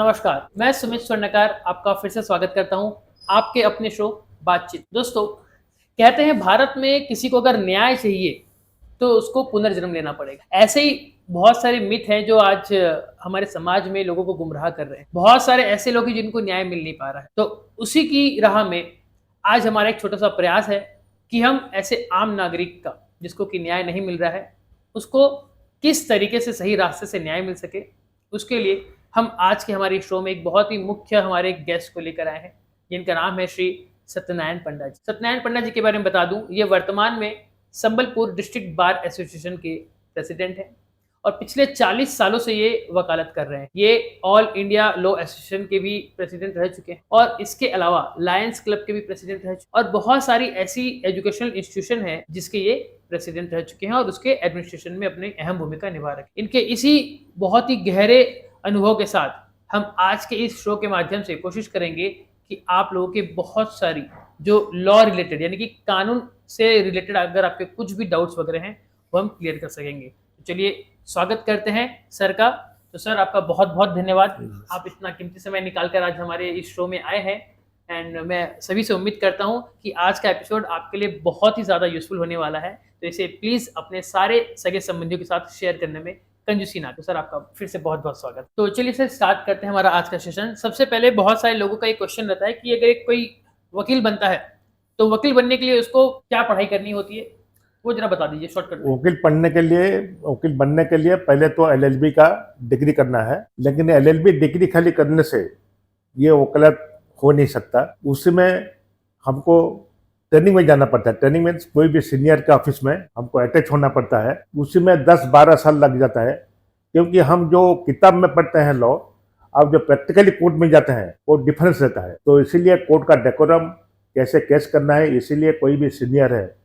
नमस्कार, मैं सुमित स्वर्णकार आपका फिर से स्वागत करता हूं आपके अपने शो बातचीत। दोस्तों, कहते हैं भारत में किसी को अगर न्याय चाहिए तो उसको पुनर्जन्म लेना पड़ेगा। ऐसे ही बहुत सारे मिथ हैं जो आज हमारे समाज में लोगों को गुमराह कर रहे हैं। बहुत सारे ऐसे लोग हैं जिनको न्याय मिल नहीं पा रहा है। तो उसी की राह में आज हमारा एक छोटा सा प्रयास है कि हम ऐसे आम नागरिक का जिसको कि न्याय नहीं मिल रहा है, उसको किस तरीके से सही रास्ते से न्याय मिल सके, उसके लिए हम आज के हमारे शो में एक बहुत ही मुख्य हमारे गेस्ट को लेकर आए हैं, जिनका नाम है श्री सत्यनारायण पंडा जी। सत्यनारायण पंडा जी के बारे में बता दूं, ये वर्तमान में संबलपुर डिस्ट्रिक्ट बार एसोसिएशन के प्रेसिडेंट हैं और पिछले 40 सालों से ये वकालत कर रहे हैं। ये ऑल इंडिया लॉ एसोसिएशन के भी प्रेसिडेंट रह चुके हैं और इसके अलावा लायंस क्लब के भी प्रेसिडेंट रह चुके हैं और बहुत सारी ऐसी एजुकेशनल इंस्टीट्यूशन है जिसके ये प्रेसिडेंट रह चुके हैं और उसके एडमिनिस्ट्रेशन में अपनी अहम भूमिका निभा रखी। इनके इसी बहुत ही गहरे अनुभव के साथ हम आज के इस शो के माध्यम से कोशिश करेंगे कि आप लोगों के बहुत सारी जो लॉ रिलेटेड यानी कि कानून से रिलेटेड अगर आपके कुछ भी डाउट्स वगैरह हैं वो हम क्लियर कर सकेंगे। तो चलिए स्वागत करते हैं सर का। तो सर, आपका बहुत बहुत धन्यवाद, आप इतना कीमती समय निकाल कर आज हमारे इस शो में आए हैं। एंड मैं सभी से उम्मीद करता हूं कि आज का एपिसोड आपके लिए बहुत ही ज़्यादा यूजफुल होने वाला है, तो इसे प्लीज़ अपने सारे सगे संबंधियों के साथ शेयर करने में कंजूसी ना। तो सर, आपका फिर से बहुत बहुत स्वागत। तो चलिए सर, स्टार्ट करते हैं हमारा आज का सेशन। सबसे पहले बहुत सारे लोगों का एक क्वेश्चन रहता है कि अगर एक कोई वकील बनता है तो वकील बनने के लिए उसको क्या पढ़ाई करनी होती है, वो जरा बता दीजिए शॉर्टकट में। वकील बनने के लिए पहले तो एलएलबी का डिग्री करना है, लेकिन एलएलबी डिग्री खाली करने से ये वकालत हो नहीं सकता। उसमें हमको ट्रेनिंग में जाना पड़ता है। ट्रेनिंग में कोई भी सीनियर के ऑफिस में हमको अटैच होना पड़ता है। उसी में 10-12 साल लग जाता है, क्योंकि हम जो किताब में पढ़ते हैं लॉ, अब जो प्रैक्टिकली कोर्ट में जाते हैं वो डिफरेंस रहता है। तो इसीलिए कोर्ट का डेकोरम कैसे केस करना है, इसीलिए कोई भी सीनियर है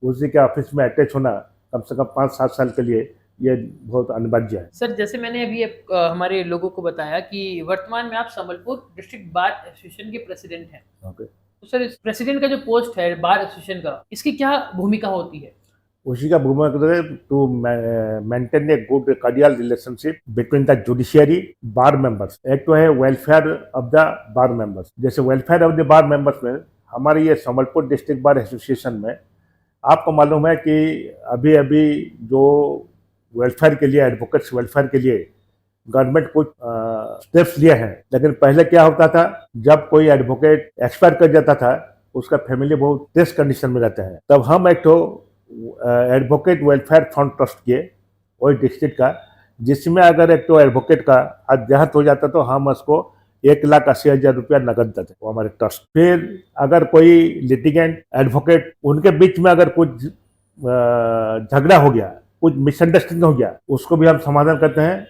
उसी के ऑफिस में अटैच होना कम से कम 5-7 साल के लिए ये बहुत अनिवार्य है। सर, जैसे मैंने अभी हमारे लोगों को बताया कि वर्तमान में आप संबलपुर डिस्ट्रिक्ट बार एसोसिएशन के प्रेसिडेंट हैं। ओके। तो सर, इस प्रेसिडेंट का जो पोस्ट है बार एसोसिएशन का, इसकी क्या भूमिका होती है? उसी का भूमिका to maintain a good cordial relationship between the judiciary bar members. एक तो है welfare of the bar members. जैसे welfare of the bar members में हमारे ये संबलपुर डिस्ट्रिक्ट बार एसोसिएशन में आपको मालूम है कि अभी अभी जो वेलफेयर के लिए, एडवोकेट्स वेलफेयर के लिए गवर्नमेंट कुछ स्टेप्स लिए हैं। लेकिन पहले क्या होता था, जब कोई एडवोकेट एक्सपायर कर जाता था, उसका फैमिली बहुत टेस कंडीशन में रहता है, तब हम एक तो एडवोकेट वेलफेयर फंड ट्रस्ट किए वही डिस्ट्रिक्ट का, जिसमें अगर एक तो एडवोकेट का देहांत हो जाता तो हम उसको 1,80,000 रुपया नगद देते, वो हमारे ट्रस्ट। फिर अगर कोई लिटिगेंट एडवोकेट उनके बीच में अगर कुछ झगड़ा हो गया, कुछ मिसअंडरस्टैंडिंग हो गया, उसको भी हम समाधान करते हैं।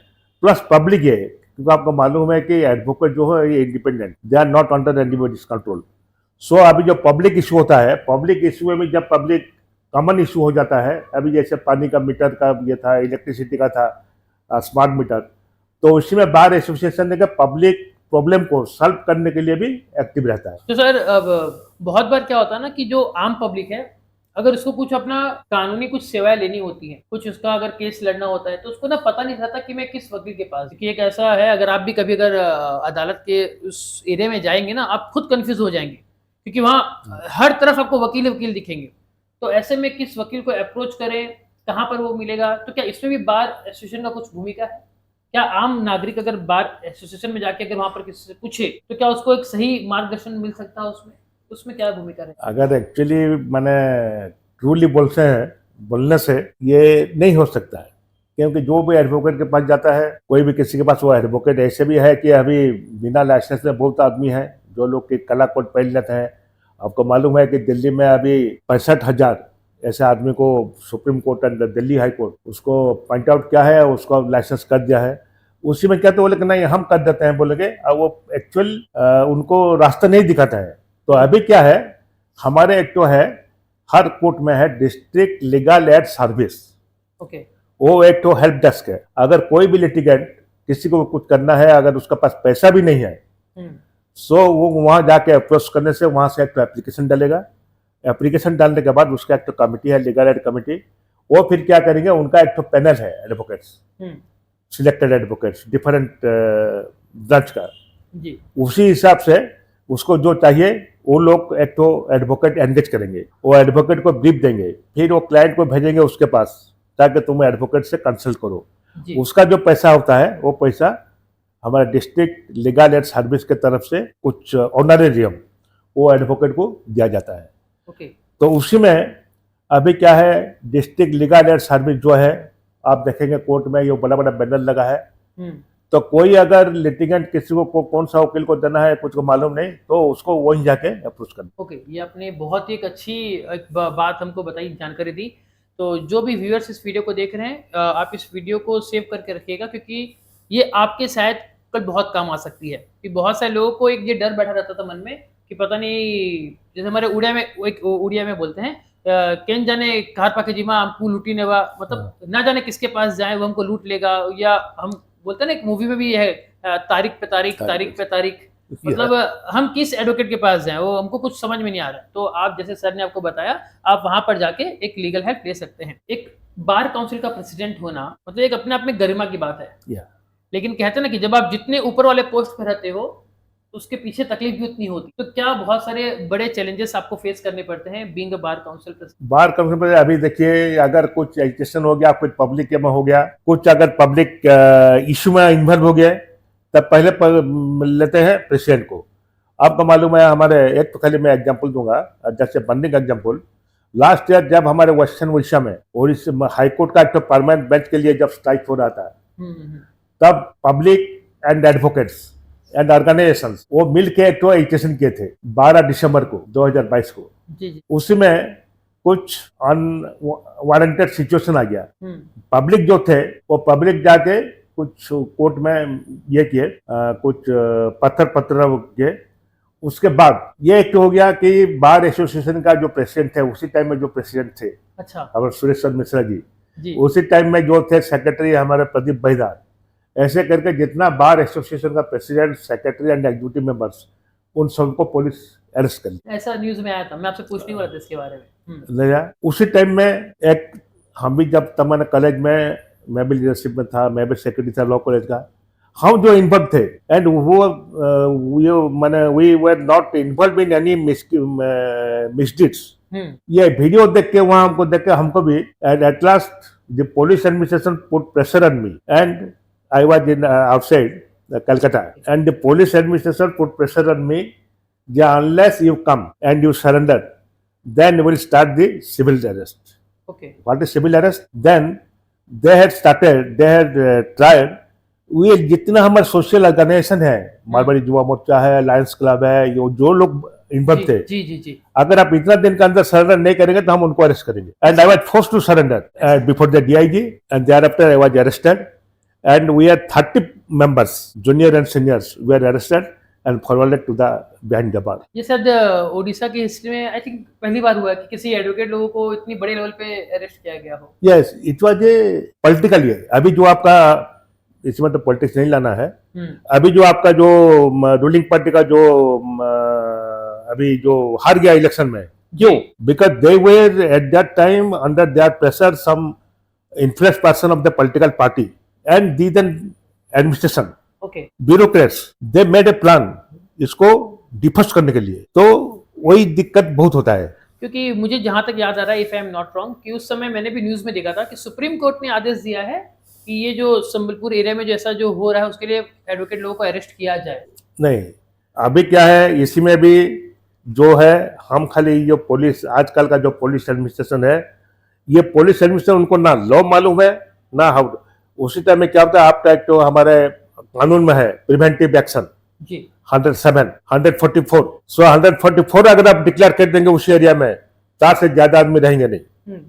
प्लस पब्लिक ये, क्योंकि आपको मालूम है कि एडवोकेट जो है ये independent, they are not under anybody's control. So अभी जो पब्लिक इशू होता है, पब्लिक इशू में जब पब्लिक कॉमन इशू हो जाता है, अभी जैसे पानी का मीटर का ये था, इलेक्ट्रिसिटी का था, स्मार्ट मीटर, तो उसी में बार एसोसिएशन ने पब्लिक प्रॉब्लम को सॉल्व करने के लिए भी एक्टिव रहता है। तो सर, अब बहुत बार क्या होता है ना कि जो आम पब्लिक है, अगर उसको कुछ अपना कानूनी कुछ सेवाएं लेनी होती हैं, कुछ उसका अगर केस लड़ना होता है, तो उसको ना पता नहीं रहता कि मैं किस वकील के पास। कि एक ऐसा है, अगर आप भी कभी अगर अदालत के उस एरिया में जाएंगे ना, आप खुद कंफ्यूज हो जाएंगे, क्योंकि वहाँ हर तरफ आपको वकील वकील दिखेंगे। तो ऐसे में किस वकील को अप्रोच करें, कहाँ पर वो मिलेगा? तो क्या इसमें भी बार एसोसिएशन का कुछ भूमिका है? क्या आम नागरिक अगर बार एसोसिएशन में जाके अगर वहां पर किसी से पूछे तो क्या उसको एक सही मार्गदर्शन मिल सकता है? उसमें क्या भूमिका है? अगर एक्चुअली मैंने ट्रूली बोलने से ये नहीं हो सकता है, क्योंकि जो भी एडवोकेट के पास जाता है, कोई भी किसी के पास, वो एडवोकेट ऐसे भी है कि अभी बिना लाइसेंस में बहुत आदमी है जो लोग की कला कोट पहन लेते हैं। आपको मालूम है कि दिल्ली में अभी 65,000 ऐसे आदमी को supreme court and Delhi high court उसको पॉइंट आउट किया है, उसको लाइसेंस कर दिया है। उसी में क्या तो बोले कि नहीं हम कर देते हैं, बोलेंगे, और वो एक्चुअल उनको रास्ता नहीं दिखाता है। तो अभी क्या है, हमारे एक तो है, हर कोर्ट में है district legal aid service. Okay. वो एक तो हेल्प डेस्क है। अगर कोई भी लिटिगेंट किसी को कुछ करना है, अगर उसके पास पैसा भी नहीं है, सो वो वहाँ जाके अप्रोच करने से वहाँ से एक तो एप्लीकेशन डालेगा। एप्लीकेशन डालने के बाद उसका एक तो कमिटी है, लीगल एड कमिटी, वो फिर क्या करेंगे, उनका एक तो पैनल है एडवोकेट्स, सिलेक्टेड एडवोकेट्स, डिफरेंट जज का, जी उसी हिसाब से उसको जो चाहिए वो लोग एक तो एडवोकेट एंगेज करेंगे, वो एडवोकेट को ब्रीफ देंगे, फिर वो क्लाइंट को भेजेंगे उसके पास ताकि तुम एडवोकेट से कंसल्ट करो। जी उसका जो पैसा होता है वो पैसा हमारे डिस्ट्रिक्ट लीगल एड सर्विस के तरफ से कुछ ऑनरेरियम वो एडवोकेट को दिया जाता है। ओके तो उसी में अभी क्या है, डिस्ट्रिक्ट लीगल एड सर्विस जो है, आप देखेंगे कोर्ट में ये बड़ा बड़ा बैनर लगा है। तो कोई अगर लिटिगेंट किसी को कौन सा वकील को देना है कुछ को मालूम नहीं तो उसको वहीं जाके अप्रोच करना। ओके, ये आपने बहुत ही एक अच्छी एक बात हमको बताई, जानकारी दी। तो जो भी व्यूअर्स इस वीडियो को देख रहे हैं, आप इस वीडियो को सेव करके रखिएगा, क्योंकि ये आपके शायद कल बहुत काम आ सकती है। कि बहुत सारे लोगों को एक ये डर बैठा रहता था मन में कि पता नहीं, जैसे हमारे उड़िया में बोलते हैं, केन जाने कहार पाके जीमा हमको लूटी नेवा, मतलब ना जाने किसके पास जाए वो हमको लूट लेगा। या हम बोलते हैं ना, एक मूवी में भी ये है, तारीख पे तारीख, तारीख पे तारीख, मतलब हम किस एडवोकेट के पास जाएं वो हमको कुछ समझ में नहीं आ रहा। तो आप जैसे सर ने आपको बताया, आप वहां पर जाके एक लीगल हेल्प ले सकते हैं। एक बार काउंसिल का प्रेसिडेंट होना मतलब एक अपने आप में गरिमा की बात है। लेकिन कहते हैं ना कि जब आप जितने ऊपर वाले पोस्ट पे रहते हो उसके पीछे तकलीफ भी उतनी होती। तो क्या बहुत सारे बड़े चैलेंजेस आपको फेस करने पड़ते हैं being a bar council president? Bar council पर अभी देखिए, अगर कुछ एजुकेशन हो गया, कुछ पब्लिक में हो गया, कुछ अगर पब्लिक इशू में इन्वॉल्व हो गया, तब पहले लेते हैं प्रेसिडेंट को। आपको मालूम है हमारे, एक तो खाली मैं एग्जांपल दूंगा, जैसे बर्निंग एग्जांपल, लास्ट ईयर जब हमारे वेस्टर्न उड़ीसा में और हाईकोर्ट का एक तो परमानेंट बेंच के लिए जब स्ट्राइक हो रहा था, तब public and advocates and organisations वो मिल के एक तो एजुकेशन किए थे 12 दिसंबर को 2022 को। जी उसमें कुछ अनवारंटेड सिचुएशन आ गया। पब्लिक जो थे वो पब्लिक जाके कुछ कोर्ट में ये किए, कुछ पत्थर किए। उसके बाद ये एक हो गया कि बार एसोसिएशन का जो प्रेसिडेंट थे, उसी टाइम में जो प्रेसिडेंट थे, अच्छा, हमारे सुरेश चंद्र मिश्रा जी, उसी टाइम में जो थे सेक्रेटरी हमारे प्रदीप बहिदार, ऐसे करके जितना बार एसोसिएशन का president, secretary and executive members, उन सबको पुलिस अरेस्ट कर लिया। ऐसा न्यूज में आया था, मैं आपसे पूछने वाला था इसके बारे में। ले जा उसी टाइम में एक, हम भी जब तब मैंने कॉलेज में, मैं भी लीडरशिप में था, मैं भी सेक्रेटरी था लॉ कॉलेज का, हम जो इन्वॉल्व थे एंड वो मैंने we were not involve in any misdeeds. ये वीडियो देख के वहां हमको देख के हमको भी, and at last the police administration put pressure on me and I was in outside Calcutta, and the police administration put pressure on me, yeah, unless you come and you surrender, then we will start the civil arrest. Okay. What is civil arrest? Then they had tried, we जितना हमारे social organisation है, मारवाड़ी युवा मोर्चा है, Lions club है, ये जो लोग involve थे, जी, अगर आप इतना दिन के अंदर सरेंडर नहीं करेंगे तो हम उनको अरेस्ट करेंगे। And I was forced to surrender before the DIG, and thereafter I was arrested. And we had 30 members, junior and seniors, were arrested and forwarded to the behind the bar. ये शायद ओडिशा की history में I think पहली बार हुआ है कि किसी advocate लोगों को इतनी बड़े लेवल पे अरेस्ट किया गया हो। Yes, it was a political year. अभी जो आपका, इसमें तो पॉलिटिक्स नहीं लाना है, अभी जो आपका जो रूलिंग पार्टी का जो अभी जो हार गया इलेक्शन में, क्यों? Because they were at that time under their pressure, some influenced person of the political party and the then administration, okay, bureaucrats, they made a plan इसको डिफस्ट करने के लिए। तो वही दिक्कत बहुत होता है, क्योंकि मुझे जहां तक याद आ रहा है, if I am not wrong, कि उस समय मैंने भी न्यूज में देखा था कि सुप्रीम कोर्ट ने आदेश दिया है कि ये जो संबलपुर एरिया में जैसा जो हो रहा है उसके लिए एडवोकेट लोगों को अरेस्ट किया जाए। नहीं, अभी क्या है, इसी में भी जो है, हम खाली जो पुलिस, आजकल का जो पुलिस एडमिनिस्ट्रेशन है, ये पुलिस एडमिनिस्ट्रेशन उनको ना लॉ मालूम है ना हाउ। उसी टाइम में क्या होता है, आपका एक तो हमारे कानून में है प्रिवेंटिव एक्शन जी, 107, 144, सो 144 अगर आप डिक्लेयर कर देंगे उस एरिया में, 4 से ज्यादा आदमी रहेंगे नहीं,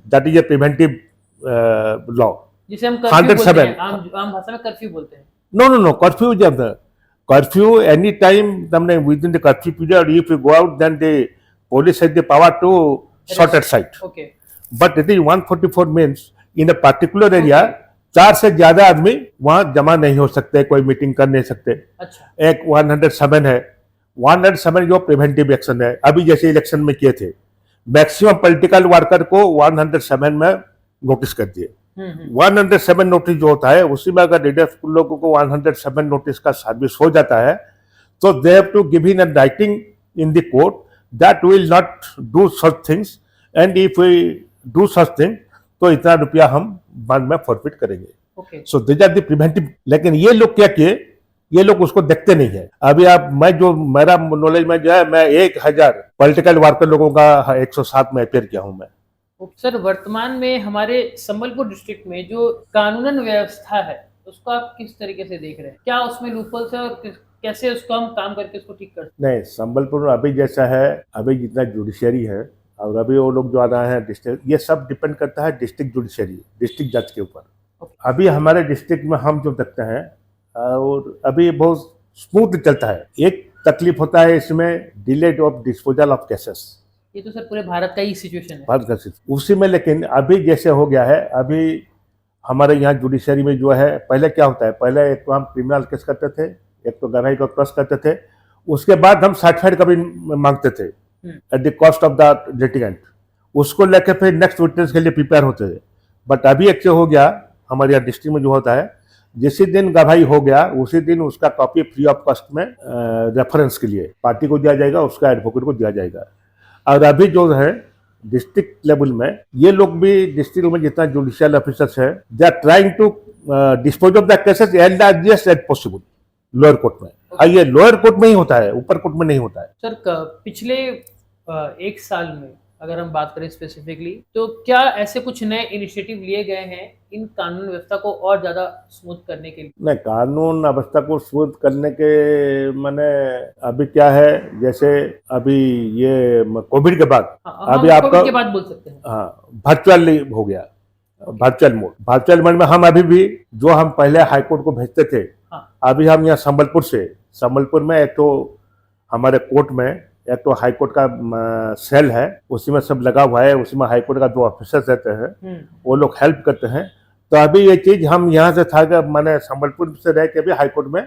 that is a preventive law. जिसे हम कर्फ्यू बोलते हैं, आम भाषा में कर्फ्यू बोलते हैं। नो कर्फ्यू, जब कर्फ्यू एनी टाइम तुमने within the curfew period if you go out then the police has the power to shot at sight. Okay, but it is 144 means in a particular area 4 से ज्यादा आदमी वहां जमा नहीं हो सकते, कोई मीटिंग कर नहीं सकते। अच्छा, एक 107 है, 107 जो प्रिवेंटिव एक्शन है, अभी जैसे इलेक्शन में किए थे, मैक्सिमम पॉलिटिकल वर्कर को 107 में नोटिस कर दिए। 107 नोटिस जो होता है उसी में अगर रीडर्स लोगों को 107 नोटिस का सर्विस हो जाता है तो they have to give in writing in the court that will not do such things and if we do such thing तो इतना रुपया हम बाद में फॉरफिट करेंगे। Okay so this are the preventive. लेकिन ये लोग क्या किए, ये लोग उसको देखते नहीं है। अभी आप मेरा नॉलेज में जो है मैं 1000 पॉलिटिकल वर्कर लोगों का 107 में अपेयर किया हूं मैं। सर वर्तमान में हमारे संबलपुर डिस्ट्रिक्ट में जो कानूनन व्यवस्था है उसको आप किस तरीके से देख रहे हैं? क्या उसमें लूपहोल्स है और कैसे उसको हम काम करके उसको ठीक कर सकते नहीं, संबलपुर अभी जैसा है, अभी जितना जुडिशियरी है और अभी वो लोग जो आ रहे हैं डिस्ट्रिक्ट, ये सब डिपेंड करता है डिस्ट्रिक्ट जुडिशियरी, डिस्ट्रिक्ट जज के ऊपर। अभी हमारे डिस्ट्रिक्ट में हम जो देखते हैं और अभी बहुत स्मूथ चलता है। एक तकलीफ होता है इसमें delay of disposal of cases. ये तो सर पूरे भारत का ही सिचुएशन है। भारत का उसी में, लेकिन अभी जैसे हो गया है, अभी हमारे यहाँ जुडिशरी में जो है, पहले क्या होता है, पहले एक तो हम क्रिमिनल केस करते थे, एक तो गवाही को क्रॉस करते थे, उसके बाद हम सर्टिफाइड का भी मांगते थे at the cost of the litigant. उसको लेकर फिर नेक्स्ट विटनेस के लिए प्रिपेयर होते थे। बट अभी एक हो गया हमारे यहाँ डिस्ट्रिक्ट में जो होता है, जिसी दिन गवाही हो गया उसी दिन उसका कॉपी फ्री ऑफ कॉस्ट में रेफरेंस के लिए पार्टी को दिया जाएगा, उसका एडवोकेट को दिया जाएगा। और अभी जो है डिस्ट्रिक्ट लेवल में ये लोग भी, डिस्ट्रिक्ट में जितना जुडिशियल ऑफिसर्स है, they are trying to dispose of the cases as earliest as possible lower court में। और ये लोअर कोर्ट में ही होता है, ऊपर कोर्ट में नहीं होता है। सर पिछले एक साल में अगर हम बात करें स्पेसिफिकली, तो क्या ऐसे कुछ नए इनिशिएटिव लिए गए हैं इन कानून व्यवस्था को और ज्यादा स्मूथ करने के लिए? नहीं, कानून व्यवस्था को स्मूथ करने के माने अभी क्या है, जैसे अभी ये कोविड के बाद, अभी आपका के बाद बोल सकते हैं, हाँ, वर्चुअल हो गया, वर्चुअल मोड में हम अभी भी जो हम पहले हाईकोर्ट को भेजते थे, अभी हम यहाँ संबलपुर में एक तो हमारे कोर्ट में एक तो हाईकोर्ट का सेल है, उसी में सब लगा हुआ है, उसी में हाईकोर्ट का 2 ऑफिसर्स रहते हैं, वो लोग हेल्प करते हैं। तो अभी ये चीज हम यहाँ से था मैंने संबलपुर से रह के भी हाईकोर्ट में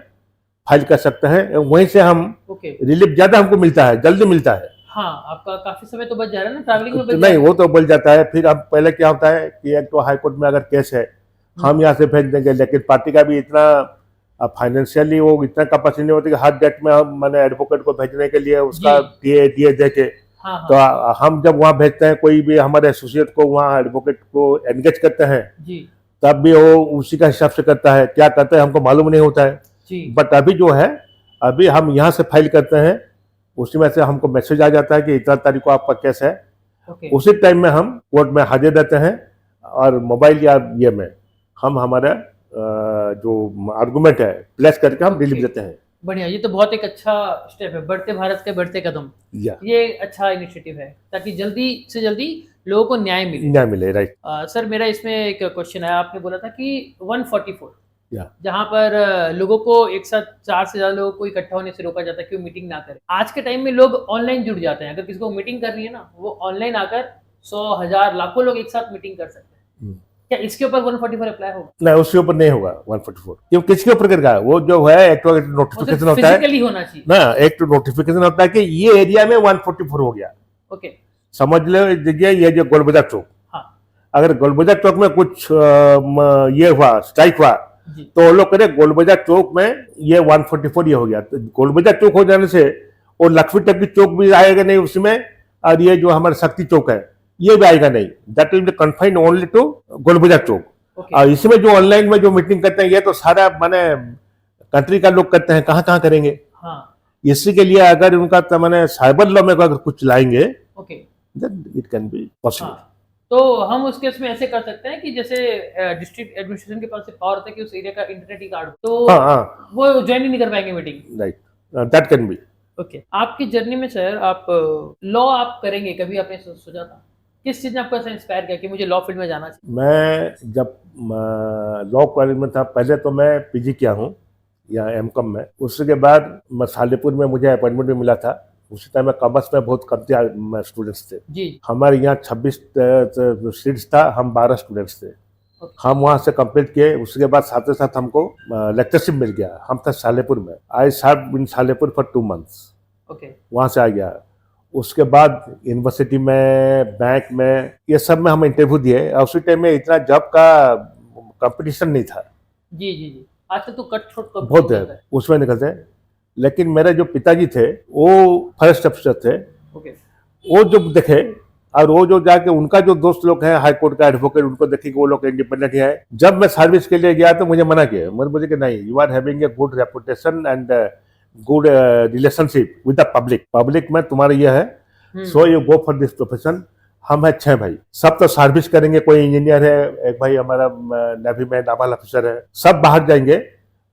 फाइल कर सकते हैं, वहीं से हम रिलीफ ज्यादा हमको मिलता है, जल्दी मिलता है। हाँ, आपका काफी समय तो बच जा रहा है ना ट्रैवलिंग में? नहीं, वो तो बच जाता है। फिर अब पहले क्या होता है कि एक तो हाईकोर्ट में अगर केस है हम यहाँ से भेज देंगे, लेकिन पार्टी का भी इतना फाइनेंशियली वो इतना कैपेसिटी नहीं होती कि हर डेट में हम मैंने एडवोकेट को भेजने के लिए उसका टीए दे के, तो हम जब वहाँ भेजते हैं कोई भी हमारे एसोसिएट को, वहाँ एडवोकेट को एंगेज करते हैं, तब भी वो उसी का हिसाब से करता है, क्या करते हैं हमको मालूम नहीं होता है। बट अभी जो है, अभी हम यहाँ से फाइल करते हैं, उसी में से हमको मैसेज आ जाता है कि इतना तारीख को आपका केस है, उसी टाइम में हम कोर्ट में हाजिर रहते हैं और मोबाइल या ये में हम हमारा जो आर्गुमेंट है प्लेस करके हम रिलीफ देते हैं। बढ़िया, ये तो बहुत एक अच्छा स्टेप है, बढ़ते भारत के बढ़ते कदम। ये अच्छा इनिशिएटिव है ताकि जल्दी से जल्दी लोगों को न्याय मिले। राइट। सर मेरा इसमें एक क्वेश्चन है, आपने बोला था कि 144 जहाँ पर लोगों को एक साथ 4 से ज्यादा लोगों को इकट्ठा होने से रोका जाता है कि वो मीटिंग ना करें। आज के टाइम में लोग ऑनलाइन जुड़ जाते हैं, अगर किसी को मीटिंग करनी है ना, वो ऑनलाइन आकर 100, 1000, लाखों लोग एक साथ मीटिंग कर सकते हैं। क्या इसके ऊपर 144 अप्लाई होगा? नहीं, उसके ऊपर नहीं होगा 144। क्यों, किसके ऊपर करेगा? वो जो है एक तो नोटिफिकेशन होता है, फिजिकली होना चाहिए ना, एक तो नोटिफिकेशन होता है कि ये एरिया में 144 हो गया। ओके, समझ लीजिए ये जो गोलबाजार चौक, अगर गोलबाजार चौक में कुछ ये हुआ, स्ट्राइक हुआ, तो वो लोग करे गोलबाजार चौक में ये 144 ये हो गया। तो गोलबाजार चौक हो जाने से और लक्ष्मी टक्की चौक भी आएगा नहीं उसमें, और ये जो हमारा शक्ति चौक है ये भी आएगा नहीं। That will be confined only to Golbazar Chowk. और इसमें जो ऑनलाइन में जो मीटिंग करते हैं, ये तो सारा माने कंट्री का लोग करते हैं, कहाँ कहाँ करेंगे। इसी के लिए अगर उनका मैंने साइबर लॉ में अगर कुछ लाएंगे, then it can be possible. तो हम उस केस में ऐसे कर सकते हैं कि जैसे डिस्ट्रिक्ट एडमिनिस्ट्रेशन के पास से पावर होता है कि उस एरिया का इंटरनेट ही कार्ड, तो वो ज्वाइन ही नहीं कर पाएंगे meeting. Right, that can B. Okay, आपकी जर्नी में सर आप लॉ आप करेंगे, कभी आपने सोचा था? किस चीज ने आपको ऐसा इंस्पायर किया कि मुझे लॉ फील्ड में जाना चाहिए? मैं जब लॉ कॉलेज में था, पहले तो मैं पीजी किया हूँ या एमकॉम में, उसके बाद सालेपुर में मुझे अपॉइंटमेंट भी मिला था। उसी टाइम में कॉमर्स में बहुत कम स्टूडेंट्स थे जी। हमारे यहाँ 26 सीट्स था, हम 12 स्टूडेंट्स थे। हम वहाँ से कंप्लीट किए, उसके बाद साथ ही साथ हमको लेक्चरशिप मिल गया। हम था सालेपुर में, आई सर्व इन सालेपुर फॉर 2 months। ओके, वहाँ से आ गया। उसके बाद यूनिवर्सिटी में, बैंक में, ये सब में हम इंटरव्यू दिए। और उसी टाइम में इतना जॉब का कंपटीशन नहीं था, जी जी जी, आजकल तो कट थ्रोट बहुत कंपटीशन है उसमें निकलते हैं। लेकिन मेरे जो पिताजी थे वो फॉरेस्ट अफसर थे, ओके। वो जब देखे और वो जो जाके उनका जो दोस्त लोग हैं हाई कोर्ट का एडवोकेट, उनको देखे कि वो लोग इंडिपेंडेंट है। जब मैं सर्विस के लिए गया तो मुझे मना किया, मुझे कि नहीं, you are having a good reputation and good relationship with the public, public में तुम्हारा ये है, so you go for this profession. हम है 6 भाई, सब तो सर्विस करेंगे, कोई इंजीनियर है, एक भाई हमारा नेवी में नावल ऑफिसर है, सब बाहर जाएंगे,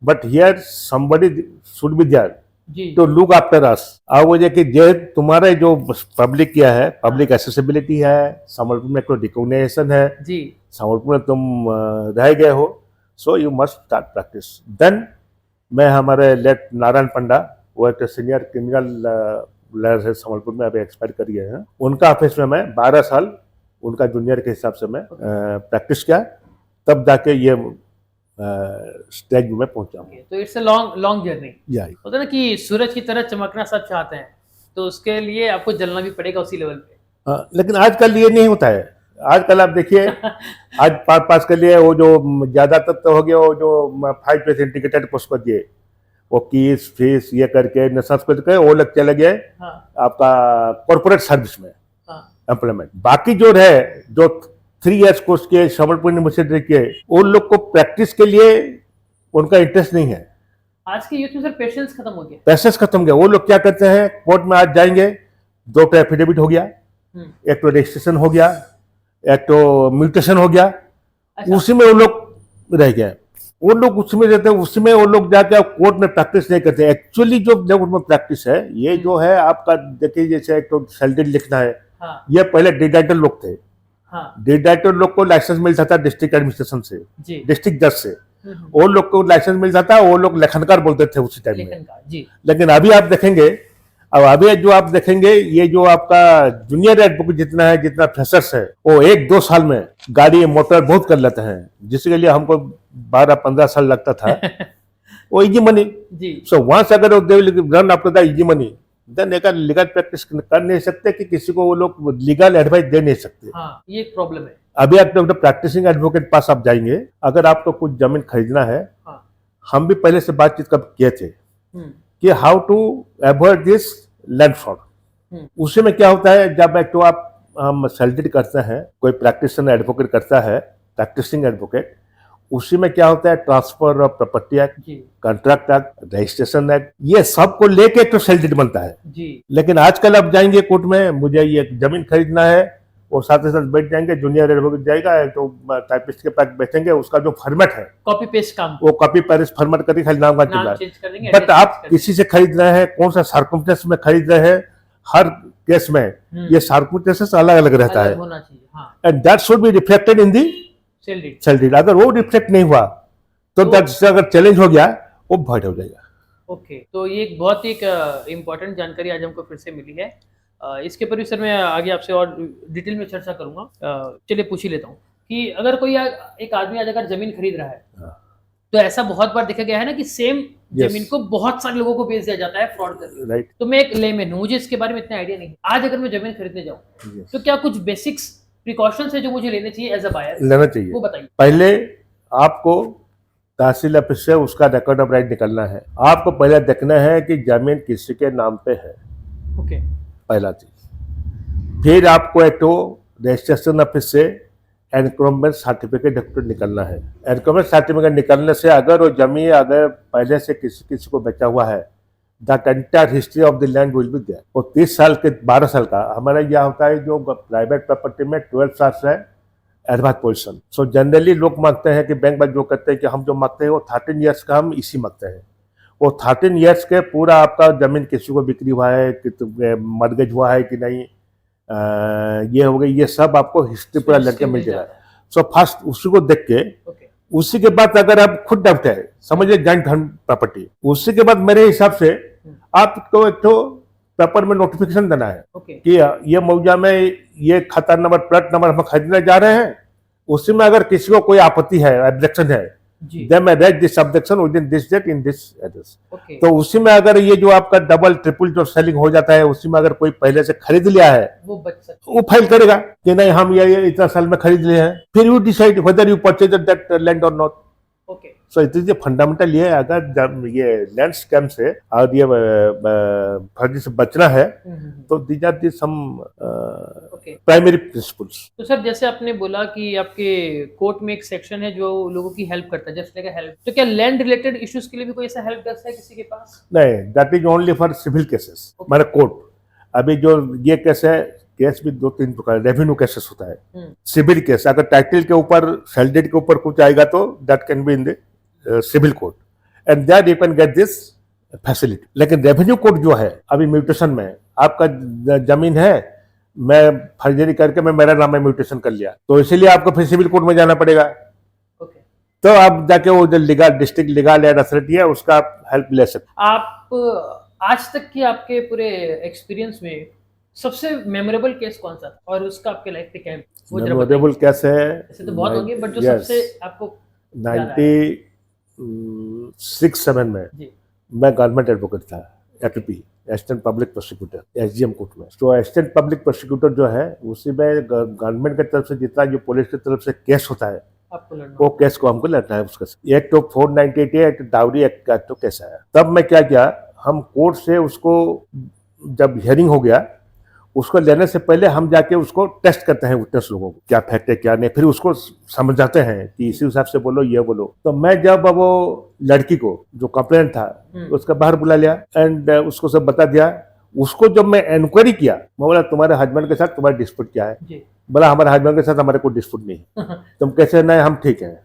but here somebody should be there जी तो लुक आफ्टर अस। अब वो कि जो तुम्हारे जो पब्लिक किया है, पब्लिक एसेसिबिलिटी है, संबलपुर में कोई रिकॉग्निशन है, जी संबलपुर में तुम रह गए हो, so you must start practice. Then मैं हमारे लेट नारायण पंडा, वो एक सीनियर क्रिमिनल लॉयर है संबलपुर में, अभी एक्सपायर कर गए हैं, उनका ऑफिस में मैं 12 साल उनका जूनियर के हिसाब से मैं प्रैक्टिस किया, तब जाके ये स्टेज में पहुंचा हूँ। तो it's a long long journey. या होता है ना कि सूरज की तरह चमकना सब चाहते हैं, तो उसके लिए आपको जलना भी पड़ेगा उसी लेवल पे। लेकिन आजकल ये नहीं होता है। आजकल आप देखिए आज पास के लिए वो जो ज्यादातर तो हो गया, वो जो 5% टिकटेड पोस्ट कर दिए, वो कीस फीस ये करके नशा करके वो लोग चले गए हाँ आपका कॉर्पोरेट सर्विस में हाँ एम्प्लॉयमेंट। बाकी जो है जो 3 इयर्स कोर्स के संबलपुर यूनिवर्सिटी के, उन लोग को प्रैक्टिस के लिए उनका इंटरेस्ट नहीं है। आज के यूथ में सर पेशेंस खत्म हो गया। पैसेस खत्म हो गया। वो लोग क्या करते हैं, कोर्ट में आज जाएंगे, 2 तो एफिडेविट हो गया, एक तो रजिस्ट्रेशन हो गया, एक तो म्यूटेशन हो गया, अच्छा। उसी में वो लोग रह गए। वो लोग उसमें रहते हैं, उसी में वो लोग जाके कोर्ट में प्रैक्टिस नहीं करते। एक्चुअली जो में प्रैक्टिस है, ये जो है आपका देखिए, जैसे एक तो सैलरी लिखना है, हाँ ये पहले डिडाइटर लोग थे। हाँ डिडाइटर लोग को लाइसेंस मिलता था डिस्ट्रिक्ट एडमिनिस्ट्रेशन से, जी डिस्ट्रिक्ट जज से, वो लोग को लाइसेंस मिलता था, वो लोग लेखनकार बोलते थे उसी टाइम में। लेखनकार जी। लेकिन अभी आप देखेंगे, अब अभी जो आप देखेंगे, ये जो आपका जूनियर एडवोकेट जितना है, जितना फ्रेशर्स है, वो 1-2 साल में गाड़ी मोटर बहुत कर लेते हैं, जिसके लिए हमको 12-15 साल लगता था। वो इजी मनी। जी सो वंस अगर they run after the easy money, then एक लीगल प्रैक्टिस कर नहीं सकते, कि किसी को वो लोग लीगल एडवाइस दे नहीं सकते। हाँ, ये एक प्रॉब्लम है। अभी आप तो प्रैक्टिसिंग एडवोकेट पास आप जाएंगे, अगर आपको कुछ जमीन खरीदना है, हाँ हम भी पहले से बातचीत कब किए थे हम्म, कि how to avoid this land fraud. उसी में क्या होता है, जब एक तो आप हम सैलरी करते हैं, कोई प्रैक्टिशनर एडवोकेट करता है, प्रैक्टिसिंग एडवोकेट, उसी में क्या होता है, ट्रांसफर ऑफ प्रॉपर्टी एक्ट, जी कॉन्ट्रैक्ट एक्ट, रजिस्ट्रेशन एक्ट, ये सब को लेके एक तो सैलरी बनता है। जी लेकिन आजकल आप जाएंगे कोर्ट में, मुझे ये जमीन खरीदना है, वो साथ ही साथ बैठ जाएंगे, जूनियर एडवोकेट जाएगा, तो टाइपिस्ट के पास बैठेंगे, उसका जो फॉर्मेट है, कॉपी पेस्ट काम, वो कॉपी पेस्ट फॉर्मेट करके खाली नाम का नाम चीज चेंज कर देंगे, बट एड्रेस आप चेंज कर किसी से खरीद रहे हैं, कौन सा सर्कमस्टेंस में खरीद रहे हैं, हर केस में ये सर्कमस्टेंसेस अलग अलग रहता अलग है, होना चाहिए। हाँ and that should be reflected in the salary. Salary. अगर वो रिफ्लेक्ट नहीं हुआ तो दैट अगर चैलेंज हो गया, वो भॉइड हो जाएगा। ओके, तो ये एक बहुत ही इम्पोर्टेंट जानकारी आज हमको फिर से मिली है। इसके ऊपर भी सर मैं आगे आपसे और डिटेल में चर्चा करूंगा। चलिए पूछ ही लेता हूँ कि अगर कोई एक आदमी आज अगर जमीन खरीद रहा है, तो ऐसा बहुत बार देखा गया है ना कि सेम जमीन को बहुत सारे लोगों को बेच दिया जाता है फ्रॉड करके। राइट। तो मैं एक लेमैन हूँ, मुझे इसके बारे में इतना आइडिया नहीं है। आज अगर मैं जमीन खरीदने जाऊँ, तो क्या कुछ बेसिक्स प्रिकॉशंस है जो मुझे लेने चाहिए एज अ बायर, लेना चाहिए। वो बताइए। पहले आपको तहसील ऑफिस से उसका रिकॉर्ड ऑफ राइट निकलना है। आपको पहले देखना है कि जमीन किसी के नाम पे है, ओके, पहला चीज। फिर आपको एक तो रजिस्ट्रेशन ऑफिस से एनक्रोचमेंट सर्टिफिकेट निकलना है। एनक्रोचमेंट सर्टिफिकेट निकलने से अगर वो जमीन अगर पहले से किसी को बेचा हुआ है, the entire history of the land will be there. वो 30 साल के 12 साल का हमारा यह होता है, जो प्राइवेट प्रॉपर्टी में 12 साल है एडवांस पोजीशन। सो जनरली लोग मांगते हैं कि बैंक में जो कहते हैं कि हम जो मांगते हैं वो 13 ईयर्स का हम इसी मांगते हैं। वो 13 ईयर्स के पूरा आपका जमीन किसी को बिक्री हुआ है, कि मर्गेज हुआ है कि नहीं, ये हो गई, ये सब आपको हिस्ट्री पूरा लड़के मिल जाएगा। सो फर्स्ट उसी को देख के, उसी के बाद अगर आप खुद डाउट है, समझिए जॉइंट प्रॉपर्टी, उसी के बाद मेरे हिसाब से आपको एक तो पेपर में नोटिफिकेशन देना है कि ये मौजा में ये खाता नंबर, प्लॉट नंबर हम खरीदने जा रहे हैं। उसी में अगर किसी को कोई आपत्ति है, ऑब्जेक्शन है, जी देन मैं raise this objection within this date in this address. Okay तो उसी में अगर ये जो आपका डबल ट्रिपल जो सेलिंग हो जाता है, उसी में अगर कोई पहले से खरीद लिया है, वो बच सकता वो फाइल करेगा कि नहीं हम ये इतना साल में खरीद लिए हैं, फिर you decide whether you purchase that land और not. Okay so it is fundamental ये है, अगर जब ये लैंड स्कैम से और ये फर्जी से बचना है तो these are the some okay. Primary principles. तो सर जैसे आपने बोला कि आपके कोर्ट में एक सेक्शन है जो लोगों की हेल्प करता है, जस्ट लाइक हेल्प, तो क्या लैंड रिलेटेड इश्यूज के लिए भी कोई ऐसा हेल्प डेस्क है किसी के पास? नहीं, that is only for civil cases. Okay. माने कोर्ट, अभी जो ये केस है, केस भी दो तीन प्रकार, रेवेन्यू केसेस होता है, सिविल केस अगर टाइटल के ऊपर सेल डीड के ऊपर कुछ आएगा तो that can be in the civil court and that you can get this facility. लेकिन रेवेन्यू कोर्ट जो है, अभी म्यूटेशन में आपका जमीन है, मैं फर्जरी करके मैं मेरा नाम में म्यूटेशन कर लिया, तो इसीलिए आपको फिर सिविल कोर्ट में जाना पड़ेगा। ओके। तो आप जाके वो जो legal district legal aid authority है उसका आप हेल्प ले सकते। आप आज तक की आपके पूरे एक्सपीरियंस में सबसे मेमोरेबल केस कौन सा था और उसका आपके लाइफ पे क्या है वो जरा बताइए। मेमोरेबल केस है, ऐसे तो बहुत होंगे बट जो yes, सबसे आपको 96-7 में जी मैं गवर्नमेंट एडवोकेट था, APP assistant public prosecutor SDM court में। तो असिस्टेंट पब्लिक प्रोसिक्यूटर जो है उसी में गवर्नमेंट की तरफ से जितना जो पुलिस की तरफ से केस होता है आपको लड़ना वो केस को हमको लड़ना है। उसका एक तो 498 एक डाउरी एक्ट का तो केस आया। तब मैं क्या किया, हम कोर्ट से उसको जब हियरिंग हो गया, उसको लेने से पहले हम जाके उसको टेस्ट करते हैं विटनेस लोगों को, क्या फैक्ट है क्या नहीं, फिर उसको समझाते हैं कि इसी हिसाब से बोलो ये बोलो। तो मैं जब वो लड़की को जो कंप्लेंट था उसका बाहर बुला लिया एंड उसको सब बता दिया। उसको जब मैं इंक्वायरी किया, मैं बोला तुम्हारे हस्बैंड के साथ तुम्हारा डिस्प्यूट क्या है? जी बोला हमारे हस्बैंड के साथ हमारे कोई डिस्प्यूट नहीं है। तुम कैसे? नहीं हम ठीक है।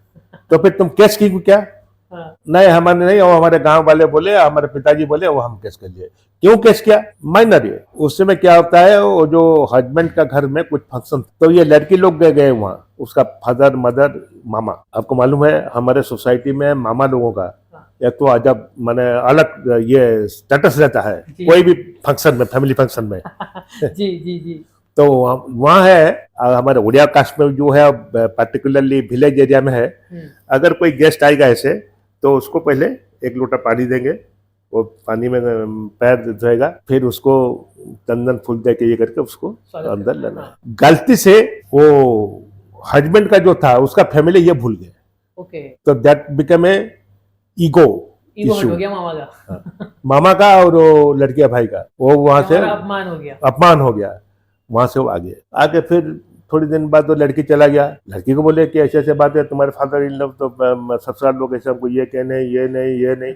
तो फिर तुम केस की क्या? हाँ नहीं हमारे नहीं, वो हमारे गांव वाले बोले, हमारे पिताजी बोले, वो हम केस कर लिए। क्यों केस किया? माइनर है। उस समय क्या होता है, वो जो हस्बैंड का घर में कुछ फंक्शन, तो ये लड़की लोग गए वहाँ, उसका फादर मदर मामा। आपको मालूम है हमारे सोसाइटी में मामा लोगों का एक तो अजब माने अलग ये स्टेटस रहता है कोई भी फंक्शन में, फैमिली फंक्शन में। जी जी जी। तो वहाँ है हमारे उड़िया कास्ट में जो है, पर्टिकुलरली विलेज एरिया में है, अगर कोई गेस्ट आएगा ऐसे तो उसको पहले एक लोटा पानी देंगे, वो पानी में पैर धोएगा, फिर उसको चंदन फूल दे के ये करके उसको अंदर लेना है। गलती से वो हस्बैंड का जो था उसका फैमिली ये भूल गए, ओके, तो दैट बिकम ए ईगो हट हो गया मामा का। मामा का और वो लड़किया भाई का, वो वहां से अपमान हो गया। वहां से वो आगे फिर थोड़ी दिन बाद वो लड़की चला गया। लड़की को बोले कि ऐसे ऐसे बात है, तुम्हारे फादर इन लव तो ससुराल लोग ऐसे हमको ये कहने ये नहीं।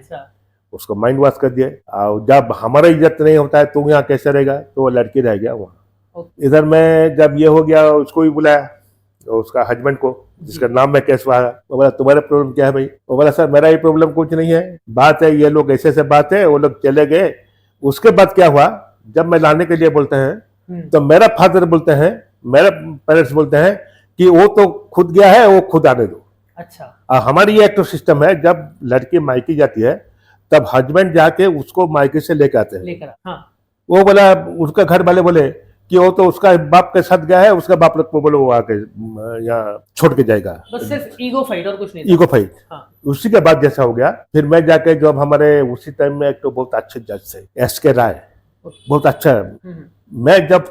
उसको माइंड वॉश कर दिए। और जब हमारा इज्जत नहीं होता है तो यहाँ कैसे रहेगा, तो वो लड़की रह गया वहाँ। इधर मैं जब ये हो गया, उसको भी बुलाया, उसका हस्बैंड को, जिसका नाम में केस हुआ। वो बोला तुम्हारा प्रॉब्लम क्या है भाई? वो बोला सर मेरा ये प्रॉब्लम कुछ नहीं है, बात है ये लोग ऐसे बात है, वो लोग चले गए। उसके बाद क्या हुआ, जब मैं लाने के लिए बोलते हैं तो मेरा फादर बोलते हैं, मेरे पेरेंट्स बोलते हैं कि वो तो खुद गया है, वो खुद आने दो। अच्छा, हमारी ये एक तो सिस्टम है, जब लड़की मायके जाती है तब हस्बैंड जाके उसको मायके से लेकर आते हैं। हाँ। वो बोला, उसका घर वाले बोले कि वो तो उसका बाप के साथ गया है, उसका बाप लोग को बोलो वो आके यहाँ छोड़ के जाएगा। बस सिर्फ ईगो फाइट और कुछ नहीं। Ego fight. हाँ। उसी के बाद जैसा हो गया, फिर मैं जाके जब हमारे उसी टाइम में एक तो बहुत अच्छे जज थे, एसके राय, बहुत अच्छा है। मैं जब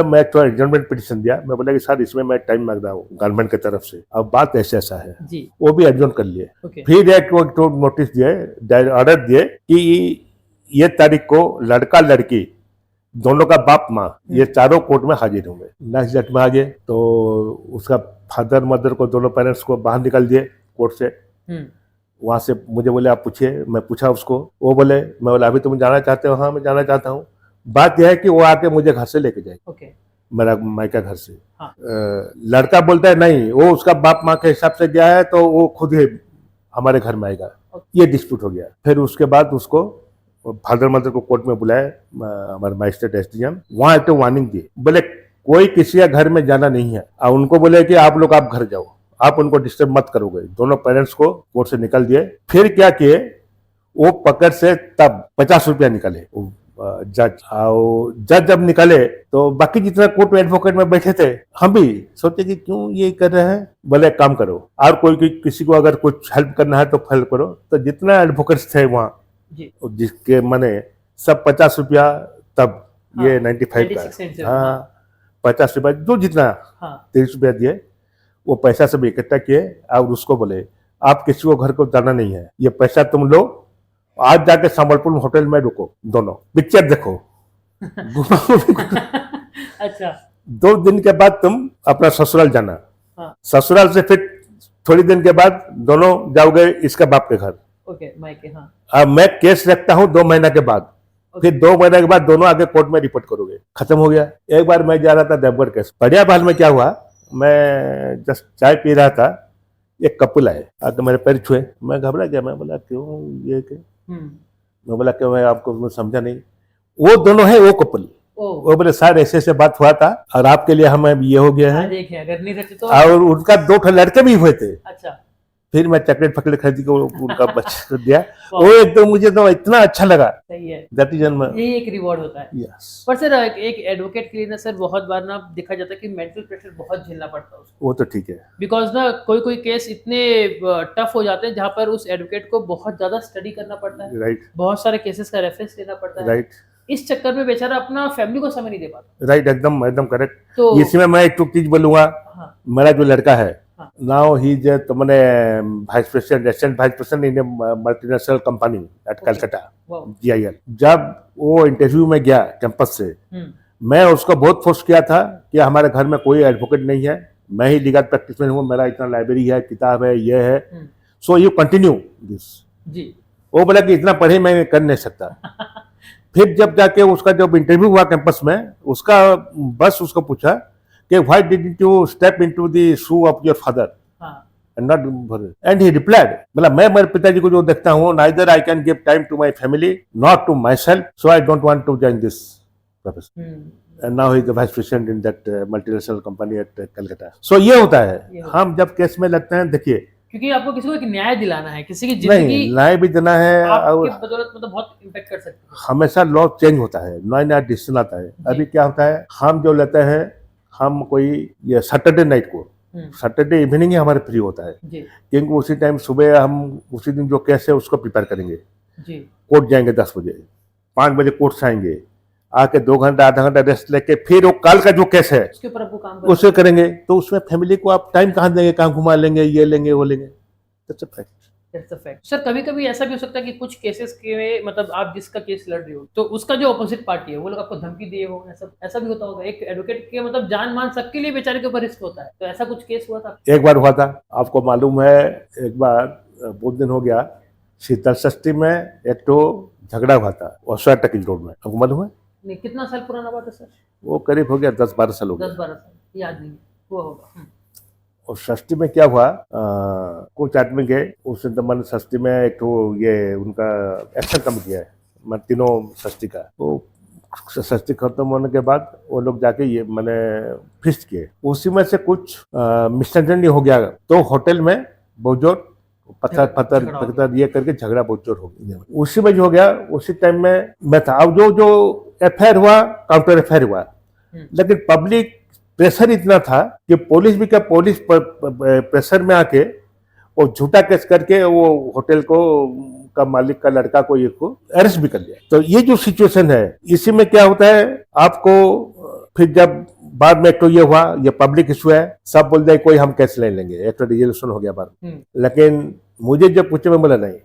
मैं तो एडजमेंट पिटीशन दिया, मैं बोला कि सर इसमें मैं टाइम मांग रहा हूँ गवर्नमेंट की तरफ से, अब बात ऐसा है जी। वो भी एडजमेंट कर लिए। फिर एक तो नोटिस दिए, ऑर्डर दिए कि ये तारीख को लड़का लड़की दोनों का बाप माँ ये चारों कोर्ट में हाजिर होंगे। नेक्स्ट डेट में आ गए तो उसका फादर मदर को, दोनों पेरेंट्स को बाहर निकाल दिए कोर्ट से। वहां से मुझे बोले आप पूछिए, मैं पूछा उसको, वो बोले, मैं बोला अभी तुम जाना चाहते हो? हाँ मैं जाना चाहता हूँ। बात यह है कि वो आके मुझे घर से लेके जाएगा, मेरा मायका घर से। हाँ। लड़का बोलता है नहीं, वो उसका बाप माँ के हिसाब से गया है तो वो खुद ही हमारे घर में आएगा। ये डिस्प्यूट हो गया। फिर उसके बाद उसको फादर मदर को कोर्ट में बुलाया, हमारे मजिस्ट्रेट एसडीएम, वहां एक तो वार्निंग दी, बोले कोई किसी का घर में जाना नहीं है। और उनको बोले कि आप लोग आप घर जाओ, आप उनको डिस्टर्ब मत करोगे। दोनों पेरेंट्स को कोर्ट से निकल दिए। फिर क्या किए, वो पकड़ से तब 50 रुपया निकाले जज, और जज जब निकले तो बाकी जितना कोर्ट एडवोकेट में बैठे थे हम भी सोचे कि क्यों ये कर रहे हैं, बोले काम करो, और कोई किसी को अगर कुछ हेल्प करना है तो हेल्प करो। तो जितना एडवोकेट्स थे वहाँ, जिसके मने सब 50 रुपया, तब ये 95 का, हाँ 50 रुपया जो जितना 30 रुपया दिए, वो पैसा सब इकट्ठा किए और उसको बोले आप किसी को घर को जाना नहीं है, ये पैसा तुम लो, आज जाके संबलपुर होटल में रुको, दोनों पिक्चर देखो। अच्छा, 2 दिन के बाद तुम अपना ससुराल जाना, ससुराल से फिर थोड़ी दिन के बाद दोनों जाओगे इसका बाप के घर। ओके, मायके, हाँ। अब मैं केस रखता हूँ 2 महीना के बाद, फिर 2 महीने के बाद दोनों आगे कोर्ट में रिपोर्ट करोगे, खत्म हो गया। एक बार मैं जा रहा था देवगढ़ केस, बढ़िया बाल में क्या हुआ, मैं जस्ट चाय पी रहा था, एक कपल आए आके मेरे पैर छुए, मैं घबरा गया, मैं बोला क्यों ये के, मैं बोला क्यों, मैं आपको समझा नहीं, वो दोनों है वो कपल, वो बोले सर ऐसे ऐसे बात हुआ था और आपके लिए हम ये हो गया है, अगर नहीं रहते तो, और उनका 2 लड़के भी हुए थे। अच्छा, फिर मैं चॉकलेट फकलेट खरीद के उनका बच्चा दिया, वो एकदम मुझे तो इतना अच्छा लगा। सही है, जाति जन्म यही एक रिवॉर्ड होता है। यस। पर सर एक एडवोकेट के लिए ना सर बहुत बार ना देखा जाता है कि मेंटल प्रेशर बहुत झेलना पड़ता है उसको। वो तो ठीक है, बिकॉज ना कोई केस इतने टफ हो जाते हैं जहाँ पर उस एडवोकेट को बहुत ज्यादा स्टडी करना पड़ता है, राइट, बहुत सारे केसेस का रेफरेंस लेना पड़ता है, राइट, इस चक्कर में बेचारा अपना फैमिली को समय नहीं दे पाता। राइट, एकदम एकदम करेक्ट। तो इसमें मैं एक चीज बोलूंगा, मेरा जो लड़का है नाउ ही इज तो मैंने vice president, assistant vice president in multinational company at Calcutta, GIL। जब वो इंटरव्यू में गया कैंपस से, मैं उसको बहुत फोर्स किया था कि हमारे घर में कोई एडवोकेट नहीं है, मैं ही लीगल प्रैक्टिस में हूँ, मेरा इतना लाइब्रेरी है, किताब है, ये है, सो यू कंटिन्यू दिस जी। वो बोला कि इतना पढ़े मैं कर नहीं सकता। फिर जब जाके उसका जब इंटरव्यू हुआ कैंपस में, उसका बस उसको पूछा कि why didn't you step into the shoe of your father and not, and he replied, मतलब मैं मेरे पिताजी को जो देखता हूँ, neither I can give time to my family not to myself, so I don't want to join this profession, and now he is the vice president in that multinational company at Calcutta. So ये होता है, हम जब case में लगते हैं, देखिए क्योंकि आपको किसी को एक न्याय दिलाना है, किसी की जिंदगी न्याय भी देना है, और बदौलत मतलब बहुत इम्पैक्ट कर सकते हैं। हमेशा लॉ चेंज होता है, नया नया डिसीजन आता है। अभी क्या होता है, हम जो लेते हैं, हम कोई ये सैटरडे नाइट को, सैटरडे इवनिंग ही हमारे फ्री होता है, क्योंकि उसी टाइम सुबह हम उसी दिन जो केस है उसको प्रिपेयर करेंगे, कोर्ट जाएंगे 10 बजे, 5 बजे कोर्ट से आएंगे, आके 2 घंटा आधा घंटा रेस्ट लेके फिर वो कल का जो केस है उसके ऊपर आपको काम उसे करेंगे। तो उसमें फैमिली को आप टाइम कहाँ देंगे, कहाँ घुमा लेंगे, ये लेंगे वो लेंगे, that's a fact. That's a fact. Sir कभी कभी ऐसा भी हो सकता है कि कुछ केसेस के मतलब आप जिसका केस लड़ रहे हो तो उसका जो अपोजिट पार्टी है वो लोग आपको धमकी दिए हो, ऐसा भी होता होगा। एक एडवोकेट के मतलब जान मान सबके लिए बेचारे के ऊपर रिस्क होता है, तो ऐसा कुछ केस हुआ था? एक बार हुआ था, आपको मालूम है, एक बार बहुत दिन हो गया, शीतल षष्ठी में एक तो झगड़ा हुआ था वसुआ टकीज रोड में, आपको मालूम है? नहीं, कितना साल पुराना बात है सर? वो करीब हो गया 10-12 साल हो गया। 10-12 साल, याद नहीं हुआ होगा। और षष्ठी में क्या हुआ, कुछ आदमी गए उस मन षष्ठी में, एक तो ये उनका एक्शन कमेटी है, मैं तीनों षष्ठी का, तो षष्ठी खत्म होने के बाद वो लोग जाके ये मैंने फिस्ट किए, उसी में से कुछ मिसअंडरस्टैंडिंग हो गया, तो होटल में बहुत जोर पत्थर ये करके झगड़ा बहुत जोर हो गया। उसी में जो हो गया, उसी टाइम में मैं था। अब जो FIR हुआ, काउंटर FIR हुआ, लेकिन पब्लिक प्रेशर इतना था कि पुलिस भी क्या, पुलिस प्रेशर में आके वो झूठा केस करके वो होटल को का मालिक का लड़का को एक को अरेस्ट भी कर लिया। तो ये जो सिचुएशन है, इसी में क्या होता है, आपको फिर जब बाद में तो ये हुआ, ये पब्लिक इशू है, सब बोल दे कोई हम केस ले लेंगे, एक तो रिजोल्यूशन हो गया बाद। लेकिन मुझे जब पूछे, मैं बोला नहीं,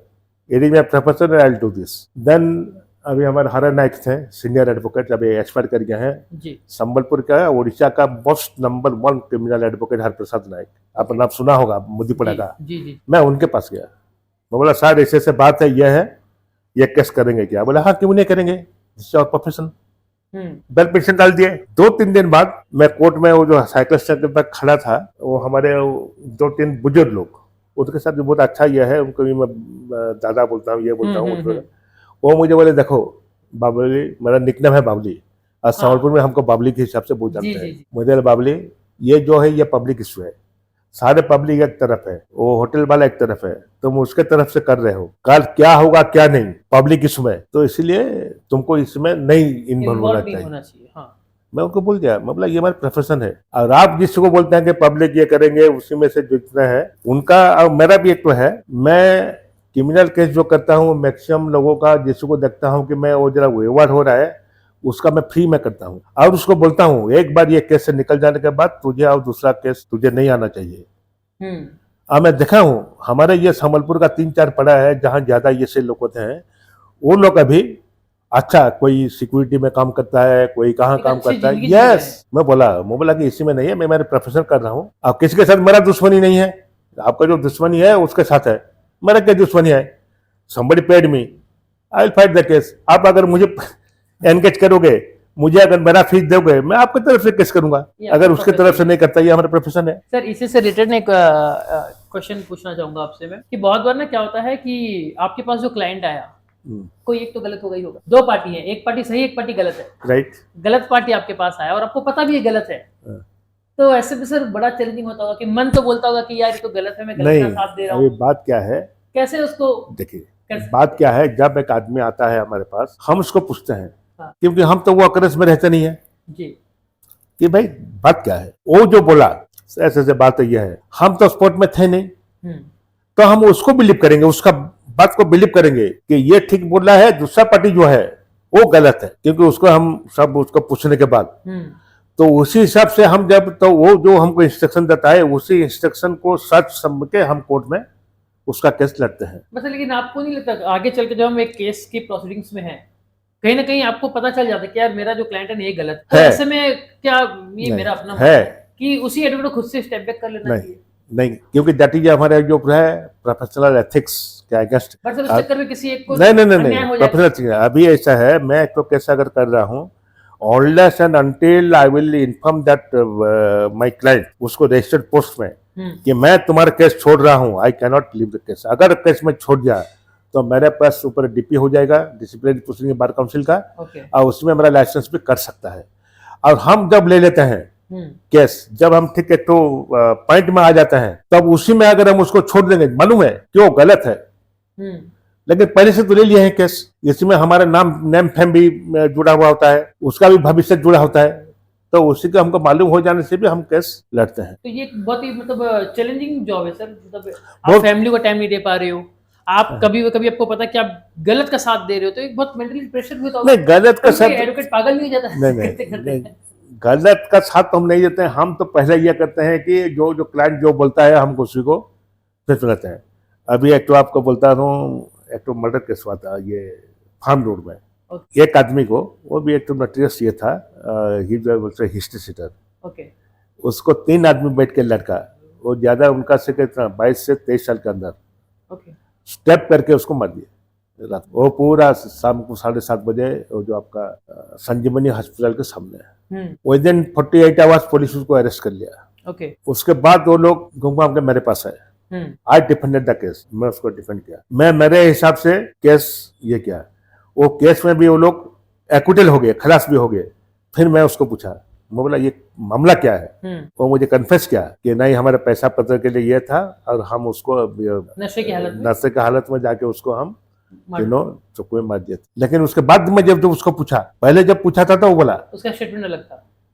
it is my profession, I will do this. Then अभी हमारे हर नाइक थे सीनियर एडवोकेट, अभी एक्सपायर कर गए हैं, संबलपुर का उड़ीसा का most number 1 criminal advocate Haraprasad Naik, आपने नाम सुना होगा, मुदीपड़ा का। मैं उनके पास गया, मैं बोला सर ऐसे ऐसे बात है, ये है, ये केस करेंगे क्या? बोला हाँ क्यों नहीं करेंगे, this our profession. Bail petition डाल दिए। 2-3 दिन बाद मैं कोर्ट में, वो जो साइकिल स्टैंड पर खड़ा था, वो हमारे 2-3 बुजुर्ग लोग, उनके साथ बहुत अच्छा ये है, उनको भी मैं दादा बोलता हूँ, ये बोलता हूँ, वो मुझे बोले देखो बाबली, मेरा निकनेम है बाबली, और संबलपुर में हमको बाबली के हिसाब से बहुत जानते हैं। मुझे बाबली, ये जो है ये पब्लिक इशू है, सारे पब्लिक एक तरफ है, वो होटल वाला एक तरफ है, तुम उसके तरफ से कर रहे हो, कल क्या होगा क्या नहीं पब्लिक इसमें, तो इसलिए तुमको इसमें नहीं इन्वॉल्व होना नहीं चाहिए। होना चाहिए। हाँ, मैं उनको बोल दिया, मतलब ये हमारा प्रोफेशन है, और आप जिसको बोलते हैं कि पब्लिक ये करेंगे उसी में से जितना है उनका, और मेरा भी एक तो है, मैं क्रिमिनल केस जो करता हूँ मैक्सिमम लोगों का जिसको देखता हूँ कि मैं वो जरा वेवर हो रहा है उसका मैं फ्री में करता हूँ, और उसको बोलता हूँ एक बार ये केस से निकल जाने के बाद तुझे और दूसरा केस तुझे नहीं आना चाहिए। अब मैं देखा हूँ हमारे ये संबलपुर का 3-4 पड़ा है जहाँ ज्यादा ये से लोग होते हैं, वो लोग अभी अच्छा कोई सिक्योरिटी में काम करता है, कोई कहाँ काम करता है। यस, मैं बोला कि इसी में नहीं है, मैं मेरे प्रोफेसर कर रहा हूँ, अब किसके साथ मेरा दुश्मनी नहीं है, आपका जो दुश्मनी है उसके साथ है, मेरा क्या दुश्मनी है, somebody paid me, I will fight the case। आप अगर मुझे एनगेज करोगे, मुझे अगर मेरा फीस दोगे, मैं आपकी तरफ से केस करूंगा, अगर उसके तरफ से नहीं करता, ये हमारा प्रोफेशन है। सर इसी से रिलेटेड एक क्वेश्चन पूछना चाहूंगा आपसे मैं कि बहुत बार ना क्या होता है कि आपके पास जो क्लाइंट आया कोई एक तो गलत हो गई होगा, दो पार्टी है, एक पार्टी सही एक पार्टी गलत है, राइट, गलत पार्टी आपके पास आया और आपको पता भी है गलत है, तो ऐसे में सर बड़ा चैलेंजिंग होता होगा कि मन तो बोलता होगा कि यार ये तो गलत है, मैं गलत का साथ दे रहा हूँ। बात क्या है, कैसे उसको देखिए बात क्या है, जब एक आदमी आता है हमारे पास हम उसको पूछते हैं, हाँ। क्योंकि हम तो वो अकरस में रहते नहीं है जी कि भाई बात क्या है, वो जो बोला ऐसे ऐसे बात यह है, हम तो स्पॉट में थे नहीं, तो हम उसको बिलीव करेंगे, उसका बात को बिलीव करेंगे कि ये ठीक बोल रहा है, दूसरा पार्टी जो है वो गलत है, क्योंकि उसको हम सब उसको पूछने के बाद तो उसी हिसाब से हम जब तो वो जो हमको इंस्ट्रक्शन देता है उसी इंस्ट्रक्शन को सच समझ के हम कोर्ट में उसका केस लड़ते हैं। बस लेकिन आपको नहीं लगता आगे चल के जब हम एक केस की प्रोसीडिंग्स में हैं कहीं ना कहीं आपको पता चल जाता है कि यार मेरा जो क्लाइंट है ये गलत है, तो ऐसे में क्या ये मेरा अपना है कि उसी एडवोकेट को खुद से स्टेप बैक कर लेना चाहिए? नहीं, क्योंकि दैट इज हमारे जो है प्रोफेशनल एथिक्स के अगेंस्ट, बट सर उस चक्कर में किसी एक को नहीं प्रोफेशनल अभी ऐसा है, मैं एक तो केस अगर कर रहा हूँ unless and until I will inform that my client उसको रजिस्टर्ड पोस्ट में कि मैं तुम्हारा केस छोड़ रहा हूँ, I can not leave the case. अगर केस में छोड़ जाए तो मेरे पास ऊपर डीपी हो जाएगा, डिसिप्लिनरी प्रोसीडिंग बार काउंसिल का, और उसमें मेरा लाइसेंस भी कर सकता है। और हम जब ले लेते हैं केस, जब हम ठीक है तो पॉइंट में आ जाते हैं, तब उसी में अगर हम उसको छोड़ देंगे, मालूम है क्यों गलत है, लेकिन पहले से तो ले लिए हैं केस, इसमें हमारा नेम फेम भी जुड़ा हुआ होता है, उसका भी भविष्य जुड़ा होता है, तो उसी का हमको मालूम हो जाने से भी हम केस लड़ते हैं। तो ये बहुत ही मतलब चैलेंजिंग जॉब है सर, मतलब आप फैमिली को टाइम नहीं दे पा रहे हो, आप कभी आपको पता कि आप गलत का साथ दे रहे हो, तो एक बहुत मेंटली प्रेशर भी होता है। नहीं, गलत का साथ एडवोकेट पागल नहीं हो जाता? नहीं, गलत का साथ तो हम नहीं देते हैं, हम तो पहले ये करते हैं कि जो क्लाइंट जो बोलता है हम उसी को फिर रहते हैं। अभी एक तो आपको बोलता हूँ, एक तो मर्डर केस हुआ था ये फार्म रोड में, एक आदमी को, वो भी एक तो नोटिस ये था, हिस्ट्री सीटर, उसको 3 आदमी बैठ के लड़का, वो ज्यादा उनका से कितना 22 से 23 साल के अंदर स्टेप करके उसको मार दिया रात। वो पूरा शाम को 7:30 बजे वो जो आपका संजीवनी हॉस्पिटल के सामने है, विदिन 48 आवर्स पुलिस उसको अरेस्ट कर लिया। उसके बाद वो लोग घूम के मेरे पास आए, आई डिफेंडेड द केस, मैं उसको डिफेंड किया, मैं मेरे हिसाब से केस ये किया, वो केस में भी वो लोग एक्विटल हो गए, खलास भी हो गए। फिर मैं उसको पूछा, मैं बोला ये मामला क्या है, वो मुझे कन्फेस किया कि नहीं हमारे पैसा पत्र के लिए ये था, और हम उसको नशे की हालत में जाके उसको हम चुपके मार दिए। लेकिन उसके बाद में जब उसको पूछा, पहले जब पूछा था तो वो बोला उसका स्टेटमेंट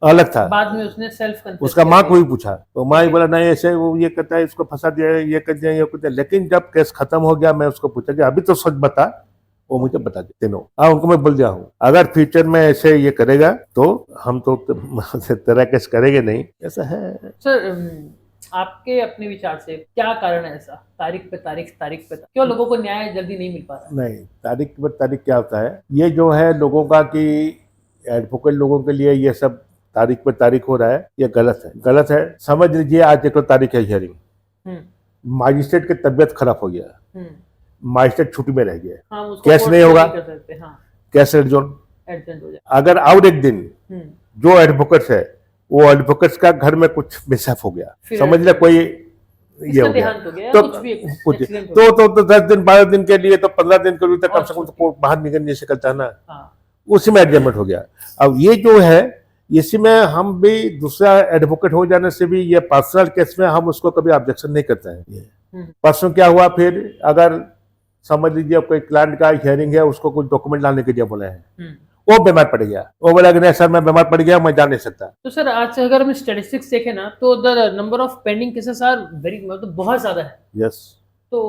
अलग था, बाद में उसने सेल्फ कन्फेस, उसका माँ को भी पूछा तो माँ ही बोला नहीं ऐसे वो ये करता है, इसको फंसा दिया, ये कर दिया, ये करता है। लेकिन जब केस खत्म हो गया, मैं उसको पूछा कि अभी तो सच बता, वो मुझे बता दे तीनों। उनको मैं बोल दिया हूँ अगर फ्यूचर में ऐसे ये करेगा तो हम तो तेरा केस करेंगे नहीं, ऐसा है। सर आपके अपने विचार से क्या कारण है ऐसा, तारीख पे तारीख क्यों लोगों को न्याय जल्दी नहीं मिल पा रहा? नहीं, तारीख पे तारीख क्या होता है, ये जो है लोगों का कि एडवोकेट लोगों के लिए ये सब तारीख पे तारीख हो रहा है, ये गलत है। समझ लीजिए आज एक तारीख है हियरिंग, मजिस्ट्रेट की तबीयत खराब हो गया, मजिस्ट्रेट छुट्टी में रह गया, केस नहीं होगा, केस एडजॉर्न। अगर और एक दिन जो एडवोकेट है वो एडवोकेट का घर में कुछ मिसहैप हो गया, समझ ले कोई ये हो गया, तो कुछ तो 10 दिन 12 दिन के लिए, तो 15 दिन के लिए कम से कम तो बाहर निकलने से करता है ना, उसी में एडजस्टमेंट हो गया। अब ये जो है इसी में हम भी दूसरा एडवोकेट हो जाने से भी ये पर्सनल केस में हम उसको कभी ऑब्जेक्शन नहीं करते हैं। ये परसों क्या हुआ, फिर अगर समझ लीजिए कोई क्लाइंट का हियरिंग है, उसको कुछ डॉक्यूमेंट लाने के लिए बोले हैं, वो बीमार पड़ गया, वो बोला कि नहीं सर मैं बीमार पड़ गया, मैं जा नहीं सकता। तो सर आज से अगर हम स्टैटिस्टिक्स देखें ना, तो the number of pending cases are very, मतलब बहुत ज्यादा है। यस। तो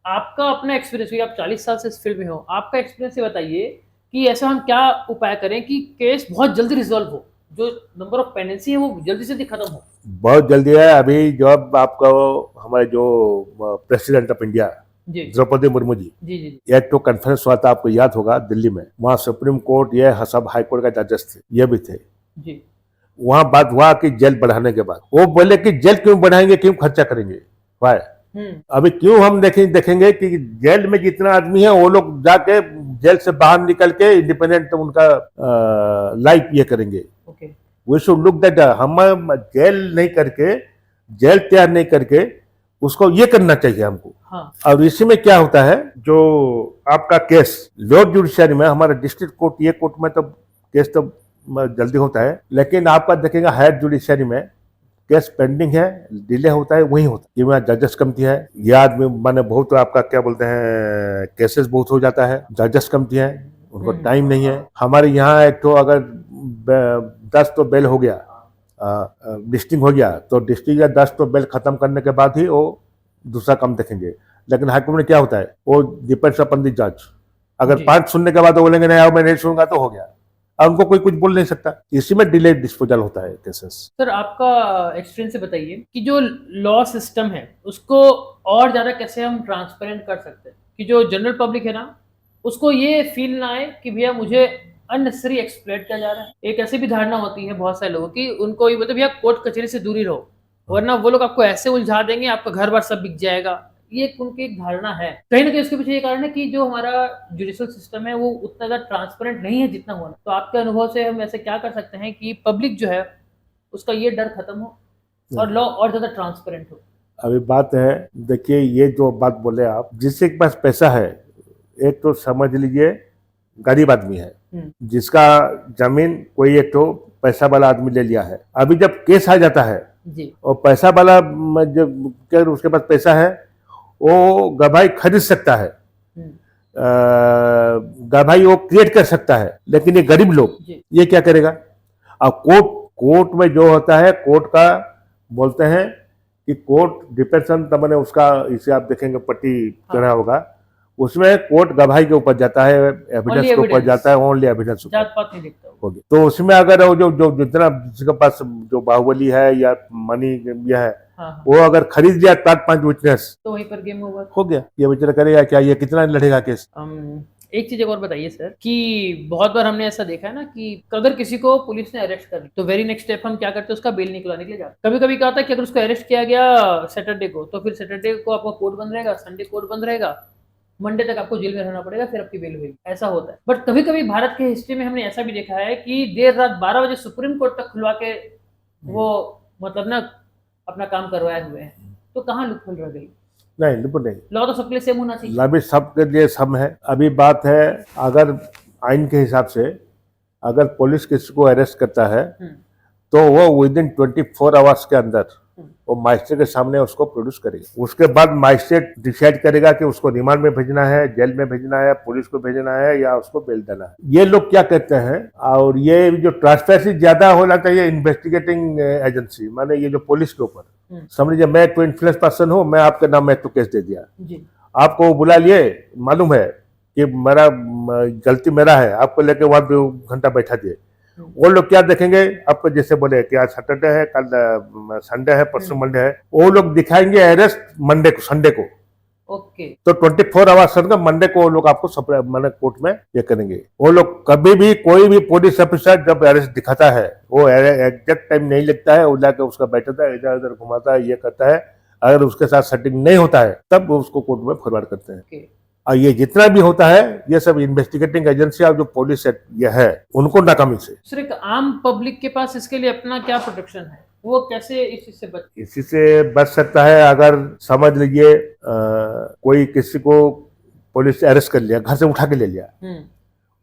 आपका अपना एक्सपीरियंस, आप 40 साल से इस फील्ड में हो, आपका एक्सपीरियंस ये बताइए कि ऐसा हम क्या उपाय करें कि केस बहुत जल्दी रिजॉल्व हो, जो नंबर ऑफ पेंडेंसी है वो जल्दी से खत्म हो। बहुत जल्दी है। अभी जब आपका हमारे जो प्रेसिडेंट ऑफ इंडिया जी द्रौपदी मुर्मू जी, जी जी जी एक तो कॉन्फ्रेंस हुआ था, आपको याद होगा, दिल्ली में। वहाँ सुप्रीम कोर्ट, ये सब हाई कोर्ट का जजेस थे, ये भी थे। जी वहाँ बात हुआ कि जेल बढ़ाने के बाद वो बोले कि जेल क्यों बढ़ाएंगे, क्यों खर्चा करेंगे, वाई। अभी क्यों हम देखेंगे कि जेल में जितना आदमी है वो लोग जाके जेल से बाहर निकल के इंडिपेंडेंट उनका लाइफ ये करेंगे। Okay, we should look that हम जेल नहीं करके, जेल तैयार नहीं करके उसको ये करना चाहिए हमको। हाँ और इसी में क्या होता है, जो आपका केस लोअर जुडिशरी में, हमारा डिस्ट्रिक्ट कोर्ट, ये कोर्ट में तो केस तो जल्दी होता है, लेकिन आपका देखेगा हायर जुडिशरी में केस पेंडिंग है, डिले होता है, वही होता है कि वहाँ जजेस कमती है, ये आदमी माने बहुत आपका क्या बोलते हैं, केसेस बहुत हो जाता है, जजेस कमती है, उनको टाइम नहीं है। हमारे यहाँ एक तो अगर 10 तो बेल हो गया, डिस्ट्रिक्ट हो गया, तो डिस्ट्रिक्ट या 10 तो बेल खत्म करने के बाद ही वो दूसरा काम देखेंगे। लेकिन हाईकोर्ट में क्या होता है, वो डिपेंड्स अपन दी जज। अगर 5 सुनने के बाद वो बोलेंगे नहीं आओ मैं नहीं सुनूंगा, तो हो गया, और उनको कोई कुछ बोल नहीं सकता। इसी में डिले डिस्पोजल होता है केसेस। सर आपका एक्सपीरियंस से बताइए कि जो लॉ सिस्टम है उसको और ज्यादा कैसे हम ट्रांसपेरेंट कर सकते हैं कि जो जनरल पब्लिक है ना, उसको ये फील ना आए कि भैया मुझे अननेसेसरी एक्सप्लॉइट किया जा रहा है। एक ऐसी भी धारणा होती है बहुत सारे लोगों की, उनको ये बोलते भैया कोर्ट कचहरी से दूरी रहो, वरना वो लोग आपको ऐसे उलझा देंगे, आपका घर बार सब बिक जाएगा। ये उनकी एक धारणा है। कहीं ना कहीं उसके पीछे ये कारण है कि जो हमारा जुडिशियल सिस्टम है वो उतना ज्यादा ट्रांसपेरेंट नहीं है जितना होना। तो आपके अनुभव से हम ऐसे क्या कर सकते हैं कि पब्लिक जो है उसका ये डर खत्म हो और लॉ और ज्यादा ट्रांसपेरेंट हो। अभी बात है, देखिए ये जो बात बोले आप, जिसके पास पैसा है, एक तो समझ लीजिए गरीब आदमी है, जिसका जमीन कोई एक तो पैसा वाला आदमी ले लिया है, अभी जब केस आ जाता है जी और पैसा वाला जब उसके पास पैसा है, वो गवाही खरीद सकता है, गवाही वो क्रिएट कर सकता है, लेकिन ये गरीब लोग ये क्या करेगा। अब कोर्ट में जो होता है, कोर्ट का बोलते हैं कि कोर्ट डिपेंशन, तमने उसका इसे आप देखेंगे पट्टी चढ़ा होगा, उसमें कोर्ट गवाही के ऊपर जाता है, एविडेंस के ऊपर जाता है, ओनली एविडेंस जात पात नहीं देखता होगी। तो उसमें अगर वो जो जितना जिसके पास जो बाहुबली है या मनी यह है, वो अगर खरीद लिया 4-5 विटनेस, तो वहीं पर गेम ओवर हो गया। ये बेचारा करेगा क्या, ये कितना लड़ेगा केस। एक चीज और बताइए सर कि बहुत बार हमने ऐसा देखा है ना कि अगर किसी को पुलिस ने अरेस्ट कर लिया तो वेरी नेक्स्ट स्टेप हम क्या करते हैं, उसका बेल निकलवाने के लिए जाते। कभी कभी क्या होता है कि अगर उसको अरेस्ट किया गया सैटरडे को, तो फिर सैटरडे को आपका कोर्ट बंद रहेगा, संडे कोर्ट बंद रहेगा, मंडे तक आपको जेल में रहना पड़ेगा, फिर आपकी बेल होगी। ऐसा होता है। बट कभी कभी भारत के हिस्ट्री में हमने ऐसा भी देखा है कि देर रात 12 बजे सुप्रीम कोर्ट तक खुलवा के वो मतलब ना अपना काम करवाए हुए हैं। तो कहाँ लूपहोल रह गई? नहीं, नहीं, लॉ तो सबके लिए सेम होना चाहिए। अभी सबके लिए सम है। अभी बात है, अगर आइन के हिसाब से अगर पुलिस किसी को अरेस्ट करता है तो वो विद इन 24 आवर्स के अंदर वो मजिस्ट्रेट के सामने उसको प्रोड्यूस करेगा। उसके बाद मजिस्ट्रेट डिसाइड करेगा कि उसको रिमांड में भेजना है, जेल में भेजना है, पुलिस को भेजना है या उसको बेल देना है। ये लोग क्या कहते हैं, और ये जो ट्रांसपेरेंसी ज्यादा होना चाहिए इन्वेस्टिगेटिंग एजेंसी, माने ये जो पुलिस के ऊपर, समझिए मैं तो इन्फ्लुएंस पर्सन हूँ, मैं आपके नाम में तो केस दे दिया, आपको बुला लिए, मालूम है कि मेरा गलती मेरा है, आपको लेके वहां 2 घंटा बैठा दिए, वो लोग क्या देखेंगे, आपको जैसे बोले कि आज सैटरडे है, कल संडे है, परसों मंडे है, वो लोग दिखाएंगे अरेस्ट मंडे को, संडे को। ओके। तो 24 आवर्स का मंडे को वो लोग आपको मैंने कोर्ट में ये करेंगे। वो लोग कभी भी, कोई भी पुलिस ऑफिसर जब अरेस्ट दिखाता है, वो एग्जैक्ट टाइम नहीं लगता है, वो जाकर उसका बैठता है, इधर उधर घुमाता है, ये करता है। अगर उसके साथ सेटिंग नहीं होता है तब वो उसको कोर्ट में फॉरवर्ड करते हैं। और ये जितना भी होता है, ये सब इन्वेस्टिगेटिंग एजेंसी और जो पुलिस ये है, उनको नाकामी से। सर एक आम पब्लिक के पास इसके लिए अपना क्या प्रोटेक्शन है, वो कैसे इसी से बच सकता है? अगर समझ लीजिए कोई किसी को पुलिस अरेस्ट कर लिया, घर से उठा के ले लिया,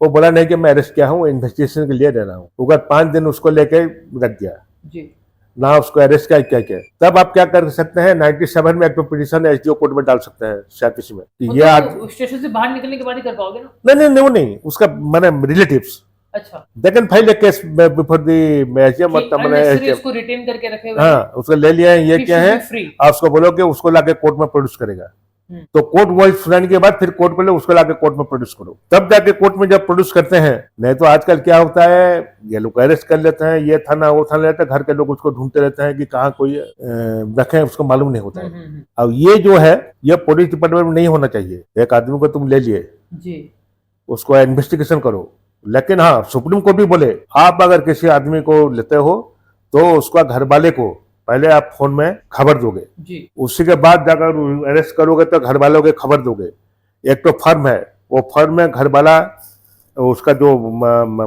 वो बोला नहीं कि मैं अरेस्ट किया हूँ, इन्वेस्टिगेशन के लिए दे रहा हूँ। अगर 5 दिन उसको लेके रख दिया, जी ना उसको अरेस्ट किया, क्या किया, तब आप क्या कर सकते हैं, 97 में एक पिटीशन एसडीओ कोर्ट में डाल सकते हैं सीआरपीसी में कि वो ये आज तो स्टेशन से बाहर निकलने के बाद ही कर पाओगे ना। नहीं नहीं नहीं, वो नहीं, उसका मैंने रिलेटिव्स अच्छा they can file A case before the SDM, मतलब मैंने अननेसेसरी उसको रिटेन करके रखे हुए हैं, हाँ उसको ले लिया है, ये he क्या should है, be free। आप उसको बोलो कि उसको लाके कोर्ट में प्रोड्यूस करेगा, हम्म, तो कोर्ट वो सुनाने के बाद फिर कोर्ट बोले उसको लाके कोर्ट में प्रोड्यूस करो, तब जाके कोर्ट में जब प्रोड्यूस करते हैं। नहीं तो आजकल क्या होता है, ये लोग अरेस्ट कर लेते हैं, ये थाना वो थाना लेते हैं, घर के लोग उसको ढूंढते रहते हैं कि कहाँ कोई रखे, उसको मालूम नहीं होता है। अब ये जो है, ये पुलिस डिपार्टमेंट में नहीं होना चाहिए। एक आदमी को तुम ले लिए, जी उसको इन्वेस्टिगेशन करो, लेकिन हाँ सुप्रीम कोर्ट भी बोले आप अगर किसी आदमी को लेते हो तो उसका घर वाले को पहले आप फोन में खबर दोगे, जी उसी के बाद जाकर अरेस्ट करोगे तो घर वालों के खबर दोगे। एक तो फर्म है, वो फर्म में घर वाला उसका जो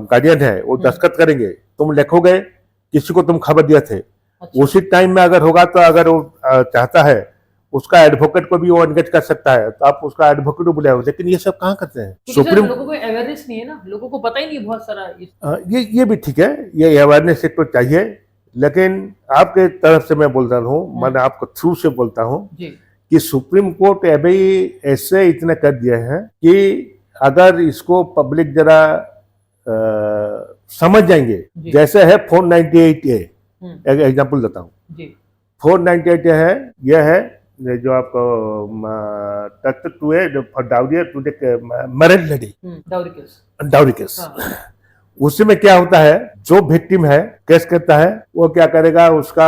गार्डियन है वो दस्तखत करेंगे, तुम लिखोगे किसी को तुम खबर दिए थे, अच्छा उसी टाइम में अगर होगा तो अगर वो चाहता है उसका एडवोकेट को भी वो एंगेज कर सकता है, तो आप उसका एडवोकेट को बुलाओ। लेकिन ये सब कहाँ करते हैं क्योंकि सर सुप्रीम, लोगों को अवेयरनेस नहीं है ना, लोगों को पता ही नहीं बहुत सारा ये भी ठीक है, ये अवेयरनेस एक तो चाहिए, लेकिन आपके तरफ से मैं बोल रहा हूँ, मैं आपको थ्रू से बोलता हूँ जी कि सुप्रीम कोर्ट अभी ऐसे इतने कर दिए हैं कि अगर इसको पब्लिक जरा समझ जाएंगे, जी जैसे है 498 ए, हम्म, एक एग्जांपल देता हूँ। जी 498 ए है, यह है जो आपको तत्व टू है for dowry to married lady, dowry case dowry case. हाँ उसमें क्या होता है, जो विक्टिम है केस करता है, वो क्या करेगा, उसका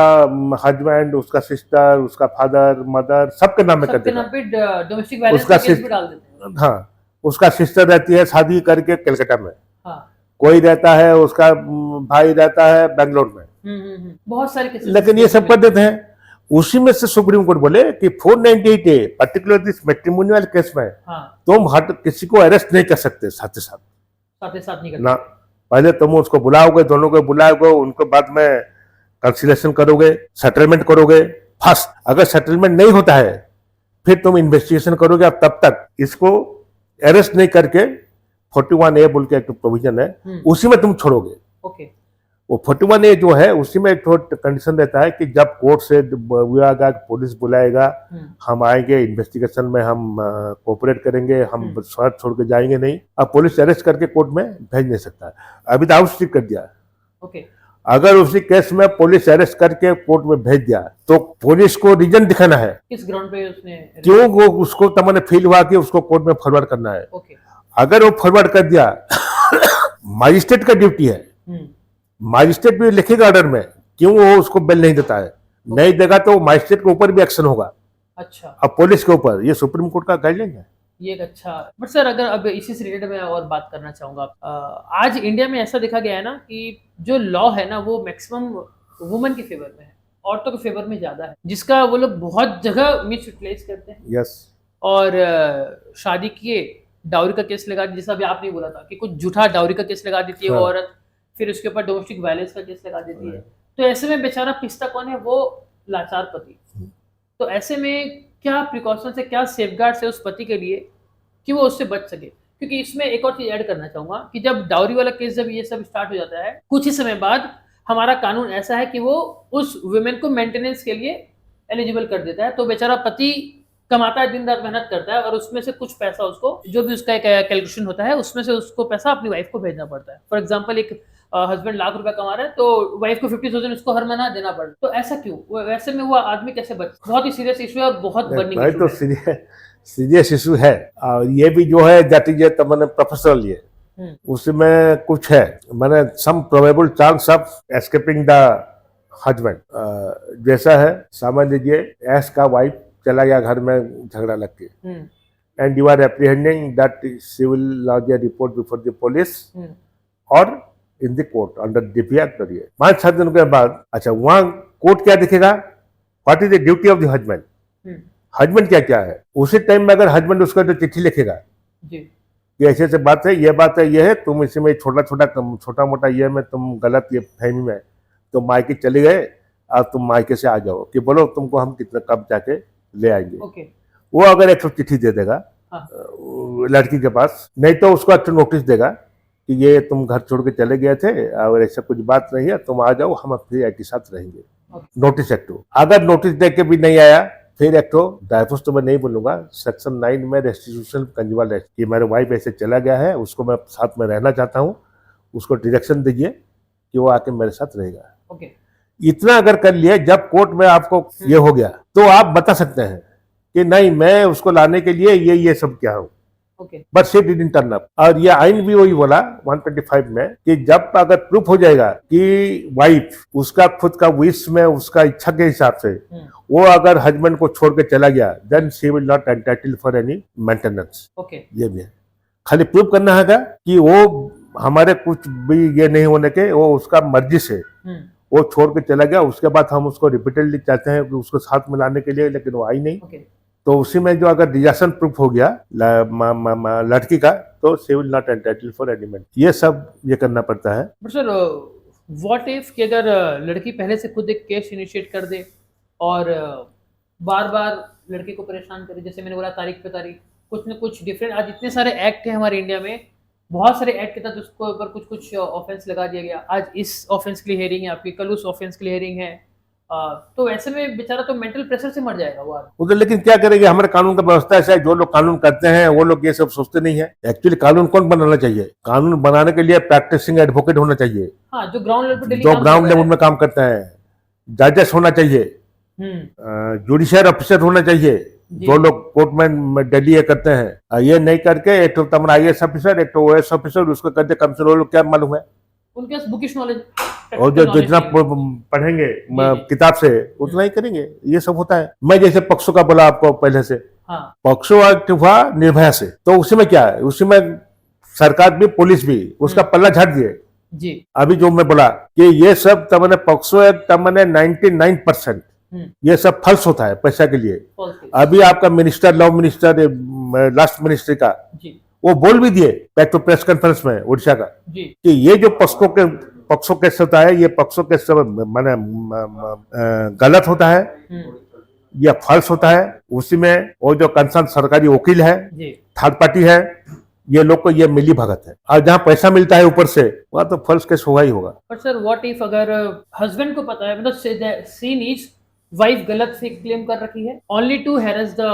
हस्बैंड, उसका सिस्टर, उसका फादर, मदर, सबके नाम में कर सबके देगा। नाम पे डोमेस्टिक वायलेंस उसका का केस भी डाल देते हैं। हाँ, उसका सिस्टर रहती है शादी करके कलकत्ता में, हाँ कोई रहता है, उसका भाई रहता है बेंगलोर में, बहुत सारे केसेस लेकिन ये सब कर देते हैं। उसी में से सुप्रीम कोर्ट बोले कि 498 a particular this matrimonial case में हाँ तुम हट किसी को अरेस्ट नहीं कर सकते साथ साथ ही साथ नहीं ना, करते। पहले तुम उसको बुलाओगे, दोनों को बुलाओगे, उनको बाद में कंसिलेशन करोगे, सेटलमेंट करोगे फर्स्ट। अगर सेटलमेंट नहीं होता है फिर तुम इन्वेस्टिगेशन करोगे, अब तब तक इसको अरेस्ट नहीं करके 41 ए बोल के एक प्रोविजन है, उसी में तुम छोड़ोगे। ओके वो 41 ए जो है उसी में एक कंडीशन रहता है कि जब कोर्ट से विभाग पुलिस बुलाएगा, हम आएंगे इन्वेस्टिगेशन में, हम कोऑपरेट करेंगे, हम शर्त छोड़ के जाएंगे नहीं। अब पुलिस अरेस्ट करके कोर्ट में भेज नहीं सकता, अभी तो आउट कर दिया। ओके अगर उसी केस में पुलिस अरेस्ट करके कोर्ट में भेज दिया तो पुलिस को रीजन दिखाना है, किस ग्राउंड पे उसने क्यों वो उसको तमने फील हुआ कि उसको कोर्ट में फॉरवर्ड करना है। ओके अगर वो फॉरवर्ड कर दिया मजिस्ट्रेट का ड्यूटी है, मजिस्ट्रेट भी लिखेगा ऑर्डर में, क्यों वो उसको बेल नहीं देता है, नहीं देगा तो मजिस्ट्रेट के ऊपर भी एक्शन होगा, अच्छा अब पुलिस के ऊपर। ये सुप्रीम कोर्ट का गाइडलाइन है। ये एक अच्छा। बट सर अगर अब इसी से रिलेटेड मैं और बात करना चाहूंगा, आज इंडिया में ऐसा देखा गया है ना कि जो लॉ है ना वो मैक्सिमम वुमेन के फेवर में है, औरतों के फेवर में ज्यादा है, जिसका वो लोग बहुत जगह मिस यूटिलाइज करते हैं। यस और शादी किए डाउरी का केस लगा, जैसा अभी आपने बोला था कि कुछ झूठा डाउरी का केस लगा देती है वो औरत, फिर उसके ऊपर डोमेस्टिक वायलेंस का केस लगा देती है। तो ऐसे में बेचारा पिसता कौन है, वो लाचार पति। तो ऐसे में क्या प्रिकॉशंस है, क्या सेफगार्ड्स है उस पति के लिए कि वो उससे बच सके। क्योंकि इसमें एक और चीज ऐड करना चाहूंगा कि जब डाउरी वाला केस जब ये सब स्टार्ट हो जाता है, कुछ ही समय बाद हमारा कानून ऐसा है कि वो उस वुमेन को मेंटेनेंस के लिए एलिजिबल कर देता है। तो बेचारा पति कमाता है, दिन रात मेहनत करता है, और उसमें से कुछ पैसा उसको, जो भी उसका एक कैलकुलेशन होता है, उसमें से उसको पैसा अपनी वाइफ को भेजना पड़ता है। फॉर एग्जाम्पल एक हस्बैंड लाख रुपया कमा रहा है तो वाइफ को 50,000 उसको हर महीना देना पड़ता है। तो ऐसा क्यों, वैसे में वो आदमी कैसे बच। बहुत ही सीरियस इशू है और बहुत बर्निंग इशू तो है। सीरियस इशू है, और ये भी जो है दैट इज मैंने प्रोफेशनल ये उसमें कुछ है, मैंने some probable chance of escaping the husband. जैसा है समझ लीजिए, एस का वाइफ चला गया घर में झगड़ा लग के, and you are apprehending that she will lodge a report before the police और in the court under DPR करिए 5-7 दिन के बाद। अच्छा, वहां कोर्ट क्या दिखेगा, what is the duty of the husband, husband क्या क्या है। उसी टाइम में अगर हस्बैंड उसका जो चिट्ठी लिखेगा कि ऐसे ऐसे बात है, ये है, तुम इसमें छोटा मोटा ये में तुम गलत ये फहमी में तुम मायके चले गए, अब तुम मायके से आ जाओ, कि बोलो तुमको हम कितना कब जाके ले आएंगे। वो अगर एक चिट्ठी दे देगा लड़की के पास, नहीं तो उसको अच्छा नोटिस देगा कि ये तुम घर छोड़ के चले गए थे और ऐसा कुछ बात नहीं है, तुम आ जाओ, हम फिर के साथ रहेंगे। Notice act. अगर नोटिस दे के भी नहीं आया, फिर एक तो डाइवोर्स तो मैं नहीं बोलूंगा, सेक्शन 9 में रेस्टिट्यूशन कंजुगल रेस्ट, कि मेरे वाइफ ऐसे चला गया है, उसको मैं साथ में रहना चाहता हूँ, उसको डायरेक्शन दीजिए कि वो आके मेरे साथ रहेगा। ओके। इतना अगर कर लिए, जब कोर्ट में आपको ये हो गया तो आप बता सकते हैं कि नहीं, मैं उसको लाने के लिए ये सब क्या हूँ, but she didn't turn up. और ये आइन भी वही बोला 125 में कि जब अगर प्रूफ हो जाएगा कि वाइफ उसका खुद का विश में, उसका इच्छा के हिसाब से वो अगर हस्बैंड को छोड़ के चला गया, then she will not entitle for any maintenance. ये भी है, खाली प्रूफ करना है कि वो हमारे कुछ भी ये नहीं होने के, वो उसका मर्जी से वो छोड़ के चला गया। उसके बाद हम उसको रिपीटेडली चाहते हैं कि उसको साथ में लाने के लिए, लेकिन वो आई नहीं। तो उसी में जो अगर डिजास्टर प्रूफ हो गया लड़की का, तो she will not entitle for element. ये सब ये करना पड़ता है। बट सर, व्हाट इफ कि अगर लड़की पहले से खुद एक केस इनिशिएट कर दे और बार बार लड़के को परेशान करे, जैसे मैंने बोला तारीख पे तारीख, कुछ न कुछ डिफरेंट, आज इतने सारे एक्ट हैं हमारे इंडिया में, बहुत सारे एक्ट के तहत उसको ऊपर कुछ कुछ ऑफेंस लगा दिया गया। आज इस ऑफेंस के लिए हेयरिंग है आपकी, कल उस ऑफेंस के लिए हेयरिंग है, तो ऐसे में बेचारा तो मेंटल प्रेशर से मर जाएगा वो उधर। लेकिन क्या करेंगे, हमारे कानून का व्यवस्था ऐसा है, जो लोग कानून करते हैं वो लोग ये सब सोचते नहीं है। एक्चुअली कानून कौन बनाना चाहिए? कानून बनाने के लिए प्रैक्टिसिंग एडवोकेट होना चाहिए, हाँ, जो ग्राउंड लेवल पे जो ग्राउंड लेवल में काम करते हैं, जजेस होना चाहिए, जुडिशियल ऑफिसर होना चाहिए, जो लोग कोर्ट में डेली करते हैं। ये नहीं करके एक तो तुम्हारा IAS ऑफिसर, एक तो OS ऑफिसर, उसको करते कम से लोग क्या मालूम है, उनके पास बुकिश नॉलेज, और जो जितना पढ़ेंगे किताब से उतना ही करेंगे। ये सब होता है। मैं जैसे पक्सो का बोला आपको पहले से, पक्सो एक्ट हुआ निर्भया से, तो उसी में क्या है, उसी में सरकार भी पुलिस भी उसका पल्ला झाड़ दिए जी। अभी जो मैं बोला कि ये सब तमने पक्सो एक्ट तमने 99% ये सब फल्स होता है पैसा के लिए। अभी आपका minister, law minister, last ministry का वो बोल भी दिए बैक टू प्रेस कॉन्फ्रेंस में उड़ीसा का कि ये जो पक्सो केस होता है, ये पक्सो केस माने गलत होता है, ये फॉल्स होता है। उसी में वो जो कंसर्न सरकारी वकील है, थर्ड पार्टी है, ये लोग को ये मिली भगत है, और जहाँ पैसा मिलता है ऊपर से, वहां तो फॉल्स केस होगा ही होगा। पर सर, व्हाट इफ अगर हस्बैंड को पता है, मतलब सीन इज वाइफ गलत से क्लेम कर रखी है, only to harass the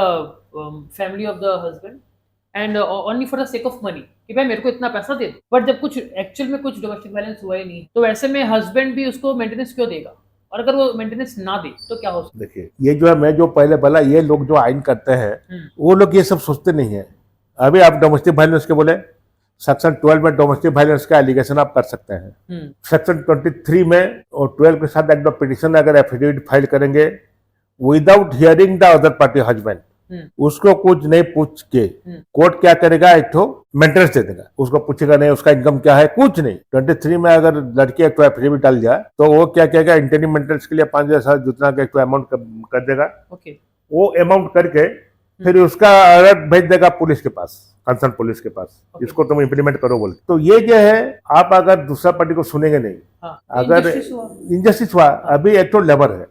family of the husband and only for the sake of money, कि भाई मेरे को इतना पैसा दे दो, बट जब कुछ एक्चुअल में कुछ डोमेस्टिक वायलेंस हुआ ही नहीं, तो ऐसे में हस्बैंड भी उसको मेंटेनेंस क्यों देगा? और अगर वो मेंटेनेंस ना दे तो क्या हो सकता है? देखिए, ये जो है, मैं जो पहले बोला, ये लोग जो आइन करते हैं वो लोग ये सब सोचते नहीं है। अभी आप डोमेस्टिक वायलेंस के बोले, सेक्शन 12 में डोमेस्टिक वायलेंस का एलिगेशन आप कर सकते हैं। सेक्शन 23 में और 12 के साथ एक पिटिशन अगर एफिडेविट फाइल करेंगे without hearing the other party husband, उसको कुछ नहीं पूछ के कोर्ट क्या करेगा, एक तो मेंटेनेंस दे देगा। उसको पूछेगा नहीं उसका इनकम क्या है, कुछ नहीं। 23 में अगर लड़की एक तो एफिडेविट डाल दिया, तो वो क्या कहेगा, इंटरिम मेंटेनेंस के लिए 5,000 जितना का एक तो अमाउंट कर देगा। वो अमाउंट करके फिर उसका अलर्ट भेज देगा पुलिस के पास, कंसर्न पुलिस के पास, इसको तुम इम्प्लीमेंट करो बोल। तो ये जो है, आप अगर दूसरा पार्टी को सुनेंगे नहीं, अगर इनजस्टिस हुआ, अभी एक तो लेबर है,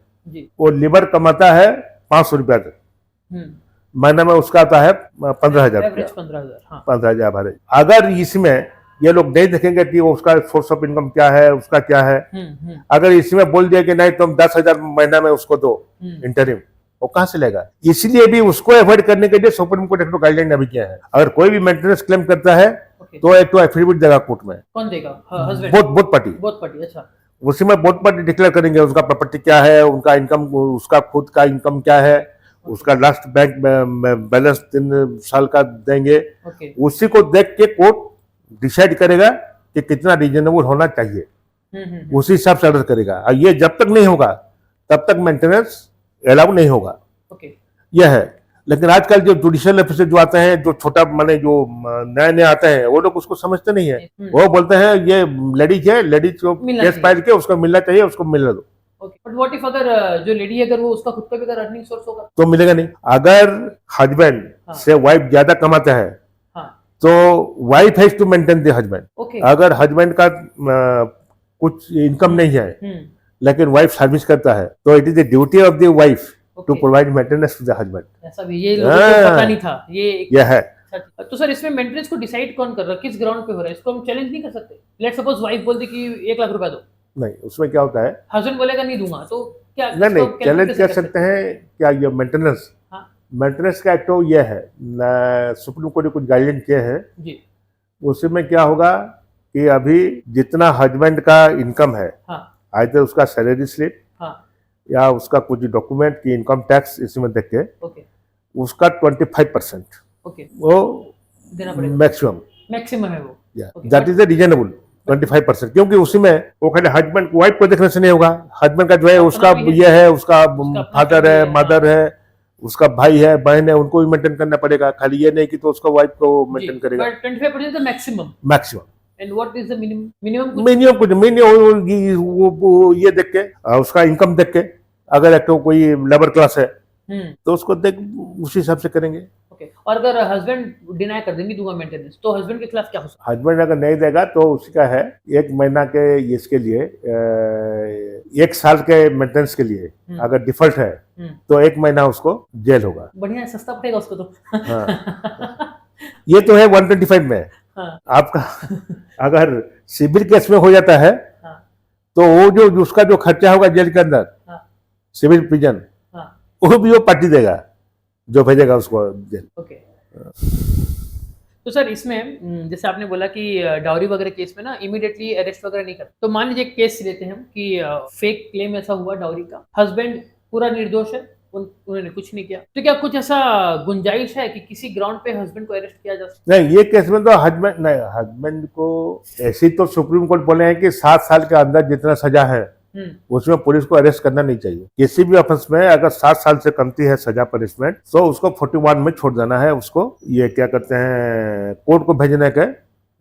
वो लेबर कमाता है 500 रुपया तक महीने में, उसका आता है 15,000, 15,000 भरे। अगर इसमें ये लोग नहीं देखेंगे कि उसका सोर्स ऑफ इनकम क्या है, उसका क्या है, अगर इसमें बोल दिया कि नहीं तुम 10,000 महीना में उसको दो इंटरिम, वो कहां से लेगा? इसलिए भी उसको अवॉइड करने के लिए सुप्रीम कोर्ट एक गाइडलाइन अभी किया है, अगर कोई भी मेंटेनेंस क्लेम करता है तो एक तो एफिडेविट देगा कोर्ट में। कौन देगा? Both party. अच्छा, उसी में बोथ पार्टी डिक्लेयर करेंगे उसका प्रॉपर्टी क्या है, उनका इनकम, उसका खुद का इनकम क्या है, उसका लास्ट बैंक बैलेंस 3 साल का देंगे। उसी को देख के कोर्ट डिसाइड करेगा कि कितना रीजनेबल होना चाहिए, उसी हिसाब से ऑर्डर करेगा। और ये जब तक नहीं होगा तब तक मेंटेनेंस अलाउ नहीं होगा। यह है। लेकिन आजकल जो जुडिशियल ऑफिसर जो आते हैं, जो छोटा माने जो नए आते हैं, वो लोग उसको समझते नहीं है। वो बोलते हैं ये लेडीज है, लेडीज को केस फाइल के उसको मिलना चाहिए, उसको मिलने दो। बट व्हाट इफ अगर जो लेडी है, अगर वो उसका खुद का भी अगर अर्निंग सोर्स होगा तो मिलेगा नहीं। अगर हस्बैंड से वाइफ ज्यादा कमाता है तो wife has to maintain the husband. अगर हस्बैंड का कुछ इनकम नहीं है लेकिन वाइफ सर्विस करता है, तो it is the duty of the wife to provide maintenance to the husband. ऐसा भी ये लोगों को पता नहीं था, ये है। अच्छा अच्छा। तो सर इसमें मेंटेनेंस को डिसाइड कौन कर रहा है, किस ग्राउंड पे हो रहा है, इसको हम चैलेंज नहीं कर सकते? लेट सपोज वाइफ बोल दी कि 1 लाख रुपया दो, नहीं, उसमें क्या होता है, हस्बैंड बोलेगा नहीं दूंगा, तो क्या नहीं इसको नहीं, कैलकुलेट चैलेंज कैसे कर कर सकते हैं क्या, ये मेंटेनेंस, हाँ मेंटेनेंस का तो ये है, सुप्रीम कोर्ट ने कुछ गाइडलाइन किए हैं, जी उसमें क्या होगा कि अभी जितना हस्बैंड का इनकम है, हाँ आइदर उसका सैलरी स्लिप हाँ या उसका कुछ डॉक्यूमेंट की इनकम टैक्स इसमें देख के ओके उसका 25% ओके वो देना पड़ेगा, मैक्सिमम, मैक्सिमम है वो। Okay, that is a reasonable 25%, क्योंकि उसी में वो खाली हस्बैंड वाइफ को देखने से नहीं होगा, हस्बैंड का जो है अपना उसका भी है, ये है, उसका उसका अपना फादर family है, है, मदर है, उसका भाई है, बहन है, उनको भी मेंटेन करना पड़ेगा, खाली ये नहीं कि तो उसका वाइफ को जी, मेंटेन करेगा। but 25% the maximum. Maximum, And what is the minimum? Minimum कुछ मिनिमम कुछ मिनिमम वो ये देख के उसका इनकम देख के, अगर एक तो कोई लेबर क्लास है तो उसको देख उसी हिसाब से करेंगे। ओके। और अगर हस्बैंड डिनाई कर दे, नहीं दूंगा मेंटेनेंस, तो हस्बैंड के खिलाफ क्या हो सकता हस्बैंड अगर नहीं देगा तो उसका है 1 महीना के इसके लिए 1 साल के मेंटेनेंस के लिए अगर डिफॉल्ट है है? तो 1 महीना उसको जेल होगा। बढ़िया है, सस्ता पड़ेगा उसको तो। हाँ, ये तो है 125 में। हाँ आपका अगर सिविल केस में हो जाता है हाँ तो वो जो उसका जो खर्चा होगा जेल के अंदर, हाँ सिविल प्रिजन, हाँ वो भी वो पार्टी देगा जो भेजेगा उसको जेल। ओके। तो सर इसमें जैसे आपने बोला कि डाउरी वगैरह केस में ना इमीडिएटली अरेस्ट वगैरह नहीं करते, तो मान लीजिए एक केस लेते हैं हम कि फेक क्लेम ऐसा हुआ डाउरी का, हस्बैंड पूरा निर्दोष है, उन्होंने कुछ नहीं किया, तो क्या कुछ ऐसा गुंजाइश है कि किसी ग्राउंड पे हस्बैंड को अरेस्ट किया जा सकता नहीं, ये केस में तो हस्बैंड नहीं, हस्बैंड को ऐसी तो सुप्रीम कोर्ट बोले हैं कि 7 साल के अंदर जितना सजा है है? उसमें पुलिस को अरेस्ट करना नहीं चाहिए। किसी भी ऑफेंस में अगर 7 साल से कमती है सजा पनिशमेंट तो उसको 41 में छोड़ देना है, उसको ये क्या करते हैं कोर्ट को भेजने के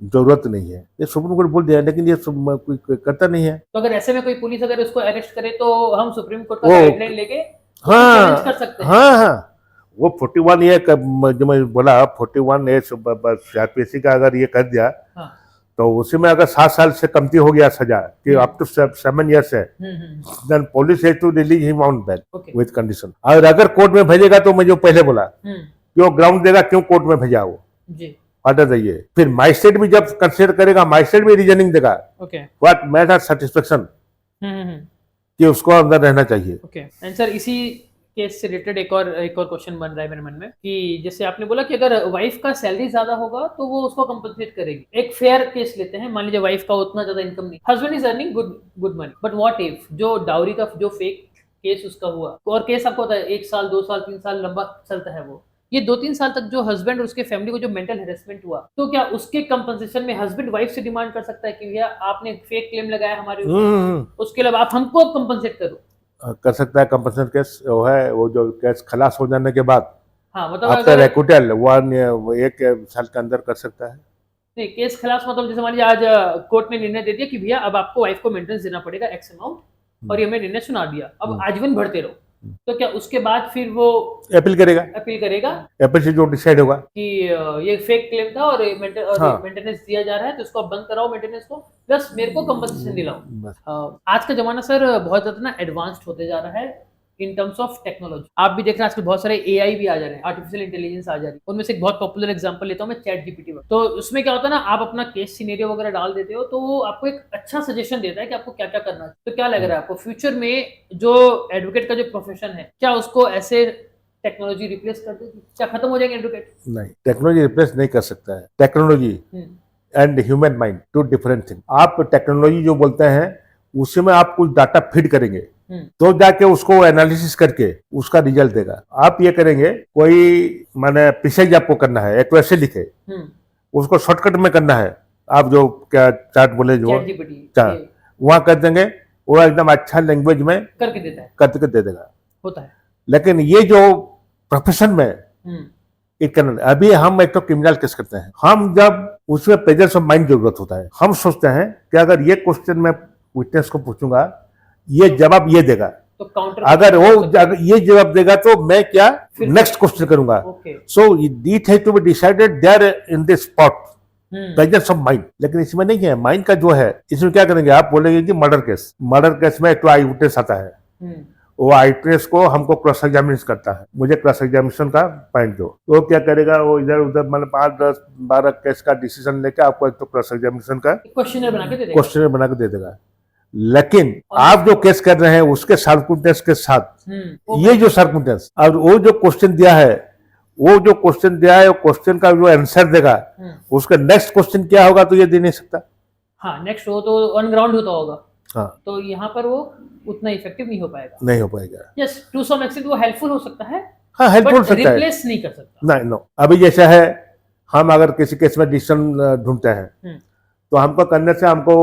जरूरत नहीं है, ये सुप्रीम कोर्ट बोल दिया, लेकिन ये कोई करता नहीं है। तो अगर ऐसे में कोई पुलिस अगर उसको अरेस्ट करे तो हम सुप्रीम कोर्ट का वो- गाइडलाइन लेके हाँ चैलेंज कर सकते हैं। हाँ, वो 41 ये जो मैं बोला 41 ए सीआरपीसी का अगर ये कर दिया हाँ तो उसी में अगर 7 साल से कमती हो गया सजा कि अप टू 7 years है, then police has to release him on bail okay with condition. और अगर कोर्ट में भेजेगा तो मैं जो पहले बोला कि वो ग्राउंड देगा क्यों कोर्ट में भेजा, वो जी ऑर्डर चाहिए, फिर मजिस्ट्रेट भी जब कंसिडर करेगा, मजिस्ट्रेट भी रीजनिंग देगा ओके व्हाट मैटर सेटिस्फेक्शन कि उसको अंदर रहना चाहिए। ओके। एंड सर इसी केस से रिलेटेड एक और क्वेश्चन बन रहा है मेरे मन में कि जैसे आपने बोला कि अगर वाइफ का सैलरी ज्यादा होगा तो वो उसको कंपनसेट करेगी। एक फेयर केस लेते हैं, मान लीजिए वाइफ का उतना ज्यादा इनकम नहीं, husband is earning good money, but what if जो डाउरी का जो फेक केस उसका हुआ, और केस आपको होता है 1 साल 2 साल 3 साल लंबा चलता है, वो ये 2-3 साल तक जो हस्बैंड और उसके फैमिली को जो मेंटल हेरेसमेंट हुआ, तो क्या उसके कंपनसेशन में हस्बैंड वाइफ से डिमांड कर सकता है कि भैया आपने फेक क्लेम लगाया हमारे ऊपर, उसके अलावा आप हमको कंपनसेट करो? कर सकता है कंपल्सन केस, वो है वो जो केस खलास हो जाने के बाद हाँ मतलब आफ्टर अगर एक्विटल 1 साल के अंदर कर सकता है। नहीं, केस खलास मतलब जैसे मान लीजिए आज कोर्ट ने निर्णय दे दिया कि भैया अब आपको वाइफ को मेंटेनेंस देना पड़ेगा एक्स अमाउंट, और ये हमने निर्णय सुना दिया, अब आजीवन भरते रहो, तो क्या उसके बाद फिर वो अपील करेगा, अपील से जो डिसाइड होगा कि ये फेक क्लेम था और हाँ। मेंटेनेंस दिया जा रहा है, तो इसको आप बंद कराओ मेंटेनेंस को, प्लस मेरे को कंपनसेशन दिलाओ। बस। आज का जमाना सर बहुत ज्यादा ना एडवांस्ड होते जा रहा है इन टर्म्स ऑफ टेक्नोलॉजी। आप भी देख रहे हैं आजकल बहुत सारे एआई भी आ जा रहे हैं, आर्टिफिशियल इंटेलिजेंस आ जा रही है, उनमें से एक बहुत पॉपुलर एग्जांपल लेता हूं मैं, चैट जीपीटी। तो उसमें क्या होता है ना, आप अपना केस सिनेरियो वगैरह डाल देते हो तो वो आपको एक अच्छा सजेशन देता है कि आपको क्या क्या करना है। तो क्या लग रहा है आपको फ्यूचर में जो एडवोकेट का जो प्रोफेशन है, क्या उसको ऐसे टेक्नोलॉजी रिप्लेस कर देगी, क्या खत्म हो जाएंगे एडवोकेट? नहीं, टेक्नोलॉजी रिप्लेस नहीं कर सकता है। Technology and human mind two different thing. आप टेक्नोलॉजी जो बोलते हैं उसी में आप कुछ डाटा फीड करेंगे तो जाके उसको एनालिसिस करके उसका रिजल्ट देगा। आप ये करेंगे कोई माने प्रिसाइज आपको करना है, एक वैसे लिखे उसको शॉर्टकट में करना है, आप जो क्या चार्ट बोले जो वहां कर देंगे, वो एकदम अच्छा लैंग्वेज में करके देता है, करके दे देगा, होता है। लेकिन ये जो प्रोफेशन में अभी हम एक तो क्रिमिनल केस करते हैं, हम जब उसमें प्रेजेंस ऑफ माइंड जरूरत होता है, हम सोचते हैं कि अगर ये क्वेश्चन मैं विटनेस को पूछूंगा ये जवाब ये देगा, तो काउंटर अगर वो ये जवाब देगा तो मैं क्या नेक्स्ट क्वेश्चन करूंगा। So it has to be decided there in this spot, presence of mind. लेकिन इसमें नहीं है, माइंड का जो है, इसमें क्या करेंगे, आप बोलेंगे कि मर्डर केस में एक तो आई विटनेस आता है, वो आईपीएस को हमको क्रॉस एग्जामिनेशन करता है, मुझे क्रॉस एग्जामिनेशन का पॉइंट दो, तो वो क्या करेगा, वो इधर उधर मतलब 5, 10, 12 केस का डिसीजन लेके आपको एक तो क्रॉस एग्जामिनेशन का क्वेश्चनर बना के दे देगा। क्वेश्चन बना के दे देगा। लेकिन आप जो केस कर रहे हैं उसके सर्कमस्टेंस के साथ ये जो सर्कमस्टेंस और वो जो क्वेश्चन दिया है, वो जो क्वेश्चन दिया है, वो क्वेश्चन का जो आंसर देगा उसका नेक्स्ट क्वेश्चन क्या होगा तो ये दे नहीं सकता। हाँ, नेक्स्ट हो तो ऑन ग्राउंड होता होगा। हाँ, तो यहाँ पर वो उतना इफेक्टिव नहीं हो पाएगा। नहीं हो पाएगा। यस, टू सम एक्सटेंट वो हेल्पफुल हो सकता है, हाँ, हेल्पफुल सकता है, रिप्लेस नहीं कर सकता। नहीं, नो। अभी जैसा है, हम अगर किसी केस में डिसीजन ढूंढते हैं तो हमको करने से हमको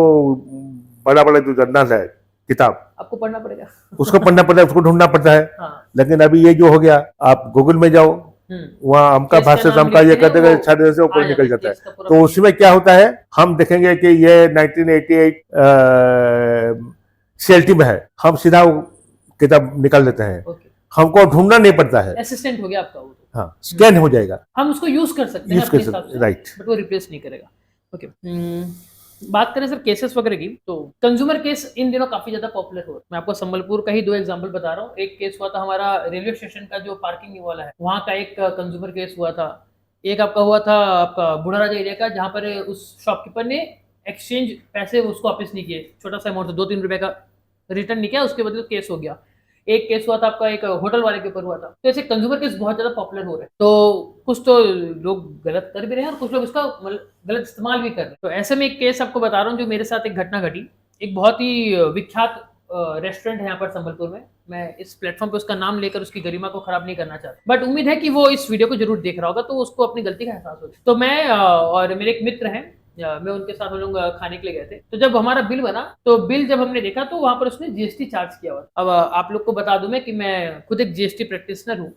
बड़ा बड़ा जो जर्नल है, किताब, आपको पढ़ना पड़ेगा, उसको पढ़ना पड़ता है, उसको ढूंढना पड़ता है। हाँ। लेकिन अभी ये जो हो गया, आप गूगल में जाओ, वहाँ हमका भाष्य हमका ये कर देगा, छात्र से ऊपर निकल जाता है। तो उसमें क्या होता है, हम देखेंगे कि ये 1988 सीएलटी में है, हम सीधा वो किताब निकाल लेते हैं, हमको ढूंढना नहीं पड़ता है। असिस्टेंट हो गया आपका वो। हाँ, स्कैन हो जाएगा, हम उसको यूज कर सकते हैं अपने हिसाब से, राइट, बट वो रिप्लेस नहीं करेगा। ओके, बात करें सर केसेस वगैरह की, तो कंज्यूमर केस इन दिनों काफी ज्यादा पॉपुलर हो रहा है। मैं आपको संबलपुर का ही 2 एग्जांपल बता रहा हूँ। एक केस हुआ था हमारा रेलवे स्टेशन का, जो पार्किंग वाला है वहाँ का एक कंज्यूमर केस हुआ था। एक आपका हुआ था आपका बूढ़ाराजा एरिया का, जहाँ पर उस शॉपकीपर ने एक्सचेंज पैसे उसको वापस नहीं किए, छोटा सा अमाउंट था, 2-3 रुपए का रिटर्न नहीं किया, उसके बदले केस हो गया। एक केस हुआ था आपका एक होटल वाले के ऊपर हुआ था। तो ऐसे कंज्यूमर केस बहुत ज्यादा पॉपुलर हो रहे हैं। तो कुछ तो लोग गलत कर भी रहे हैं और कुछ लोग इसका गलत इस्तेमाल भी कर रहे हैं। तो ऐसे में एक केस आपको बता रहा हूँ जो मेरे साथ एक घटना घटी। एक बहुत ही विख्यात रेस्टोरेंट है यहाँ पर संबलपुर में। मैं इस प्लेटफॉर्म पे उसका नाम लेकर उसकी गरिमा को खराब नहीं करना चाहता, बट उम्मीद है कि वो इस वीडियो को जरूर देख रहा होगा, तो उसको अपनी गलती का एहसास होगा। तो मैं और मेरे एक मित्र हैं, मैं उनके साथ हम लोग खाने के लिए गए थे। तो जब हमारा बिल बना, तो बिल जब हमने देखा तो वहां पर उसने जीएसटी चार्ज किया हुआ। अब आप लोग को बता दूं मैं कि मैं खुद एक जीएसटी प्रैक्टिशनर हूँ।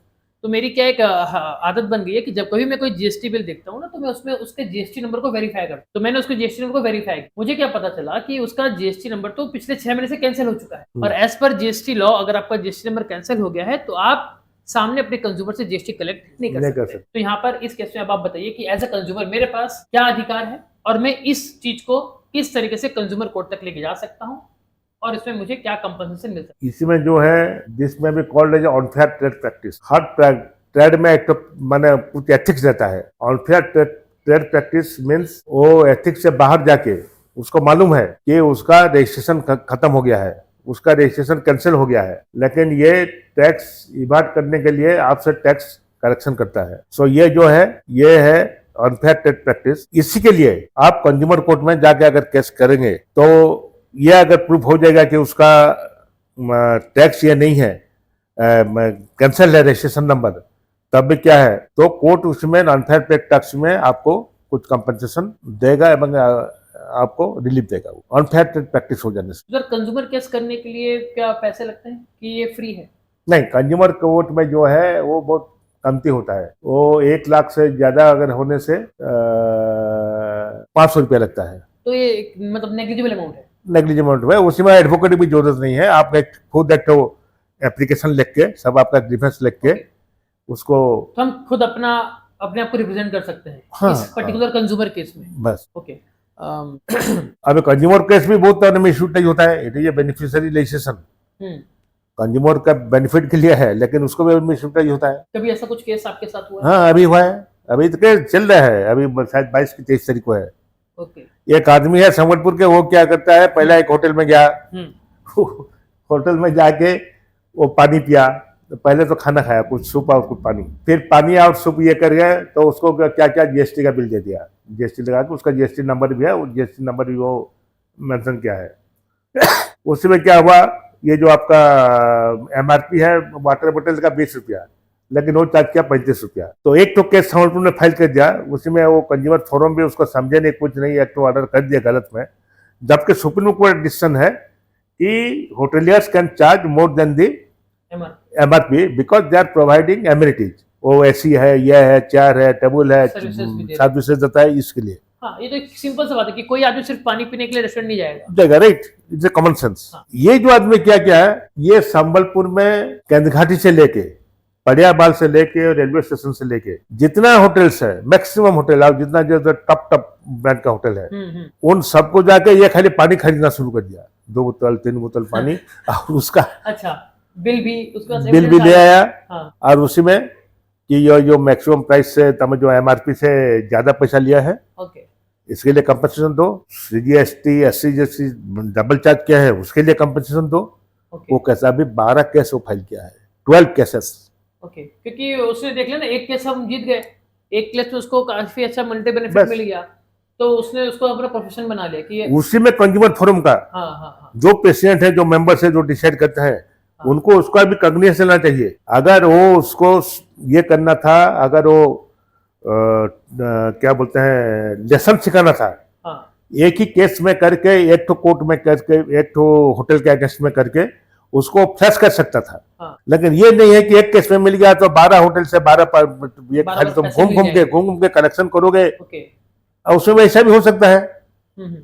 तो मेरी क्या एक आदत बन गई है कि जब कभी मैं कोई जीएसटी बिल देखता हूँ ना, तो मैं उसमें उसके जीएसटी नंबर को वेरीफाई करता हूँ। तो मैंने उसके जीएसटी नंबर को वेरीफाई किया। मुझे क्या पता चला कि उसका जीएसटी नंबर तो पिछले 6 महीने से कैंसिल हो चुका है, और एज पर जीएसटी लॉ अगर आपका जीएसटी नंबर कैंसिल हो गया है तो आप सामने अपने कंज्यूमर से जीएसटी कलेक्ट नहीं कर सकते। तो यहाँ पर इस केस में अब आप बताइए कि एज अ कंज्यूमर मेरे पास क्या अधिकार है, और मैं इस चीज को किस तरीके से कंज्यूमर कोर्ट तक लेके जा सकता हूँ, और इसमें मुझे क्या कंपनसेशन मिल सकता है। इसमें जो है, दिस में भी called as unfair trade practice. हर ट्रेड में एक तो माने कुछ एथिक्स रहता है। अनफेयर ट्रेड प्रैक्टिस मीन्स वो एथिक्स से बाहर जाके उसको मालूम है कि उसका रजिस्ट्रेशन खत्म हो गया है, उसका रजिस्ट्रेशन कैंसिल हो गया है, लेकिन ये टैक्स इवाड करने के लिए आपसे टैक्स कलेक्शन करता है। सो ये जो है, ये है अनफेयर ट्रेड प्रैक्टिस। इसी के लिए आप कंज्यूमर कोर्ट में जाके अगर केस करेंगे तो ये अगर प्रूफ हो जाएगा कि उसका टैक्स ये नहीं है, कैंसिल है रजिस्ट्रेशन नंबर, तब भी क्या है, तो कोर्ट उसमें अनफेयर ट्रेड टैक्स में आपको कुछ कंपनसेशन देगा एवं आपको रिलीफ देगा, अनफेयर ट्रेड प्रैक्टिस हो जाने से। सर कंज्यूमर केस करने के लिए क्या पैसे लगते हैं कि ये फ्री है? नहीं, कंज्यूमर कोर्ट में जो है वो बहुत कमती होता है। वो 1 लाख से ज्यादा अगर होने से 500 रुपया लगता है। तो ये मतलब नेग्लिजिबल अमाउंट है। नेग्लिजिबल अमाउंट है, उसमें एडवोकेट भी जरूरत नहीं है। आप एक खुद एक तो एप्लीकेशन लिख के, सब आपका डिफेंस लिख के उसको, तो हम खुद अपने आप को रिप्रेजेंट कर सकते हैं। हाँ, इस पर्टिकुलर कंज्यूमर केस में बस। ओके। अब कंज्यूमर केस भी बहुत तरह में इशू नहीं होता है। It is beneficiary registration, consumer का बेनिफिट के लिए है, लेकिन उसको भी इशू नहीं होता है। कभी ऐसा कुछ केस आपके साथ हुआ है? हाँ, अभी हुआ है, अभी तो केस चल रहा है, अभी शायद 22 की 23 तारीख को है। ओके। एक आदमी है संबलपुर के, वो क्या करता है, पहला एक होटल में गया, होटल में जाके वो पानी पिया, तो पहले तो खाना खाया, कुछ सूप और कुछ पानी, फिर पानी और सूप ये कर गया, तो उसको क्या क्या जीएसटी का बिल दे दिया। जीएसटी लगा के, उसका जीएसटी नंबर भी है, वो जीएसटी नंबर भी वो मेंशन किया है। उसमें क्या हुआ, ये जो आपका एमआरपी है वाटर बोतल का 20 रुपया, लेकिन वो चार्ज किया 35 रुपया। तो एक तो केस संबलपुर ने फाइल कर दिया, उसमें वो कंज्यूमर फोरम भी उसको समझे नहीं, कुछ नहीं, एक तो ऑर्डर कर दिया गलत में। जबकि सुप्रीम कोर्ट डिसीजन है कि hoteliers can charge more than the MRP because they are providing amenities. वो एसी है, यह है, चेयर है, टेबल है, सर्विसेज देता है, इसके लिए। हाँ, ये तो एक सिंपल सा बात है कि कोई आदमी सिर्फ पानी पीने के लिए रेस्टोरेंट नहीं जाएगा, right? It's a common sense. ये जो आदमी क्या क्या है, ये संबलपुर में केंद्रघाटी से लेके, पड़ियाबाल से लेके, रेलवे स्टेशन से लेके जितना होटल्स है, मैक्सिमम होटल, आप जितना जो टॉप ब्रांड का होटल है, उन सबको जाके ये खाली पानी खरीदना शुरू कर दिया, 2 बोतल 3 बोतल पानी। और उसका अच्छा, बिल भी उसके पास बिल भी evidence ले आ आया हाँ और उसी में कि ये जो मैक्सिमम प्राइस से तुम जो एमआरपी से ज्यादा पैसा लिया है ओके इसके लिए कंपनसेशन दो। सीजीएसटी एससी जैसी डबल चार्ज किया है उसके लिए कंपनसेशन दो। ओके वो कैसा अभी 12 केस वो फाइल किया है, 12 केसेस। ओके क्योंकि उसने देख लिया ना, एक केस हम जीत गए, एक केस में उसको काफी अच्छा मल्टी बेनिफिट बस मिल गया, तो उसने उसको अपना प्रोफेशन बना लिया कि ये उसी में कंज्यूमर फोरम का हाँ हाँ हाँ जो प्रेसिडेंट है, जो मेंबर्स है, जो डिसाइड करते हैं हाँ उनको उसका भी कॉग्निजेंस लेना चाहिए। अगर वो उसको ये करना था, अगर वो क्या बोलते हैं लेसन सिखाना था, हाँ एक ही केस में करके, एक तो कोर्ट में करके, एक तो होटल के अगेंस्ट में करके उसको फ्लैश कर सकता था। हाँ लेकिन ये नहीं है कि एक केस में मिल गया तो 12 होटल से 12 ये 12 खाली तुम पैसे घूम मिल घूम के जाएंगे। घूम घूम के कलेक्शन करोगे। ओके और उसमें ऐसा भी हो सकता है, हम्म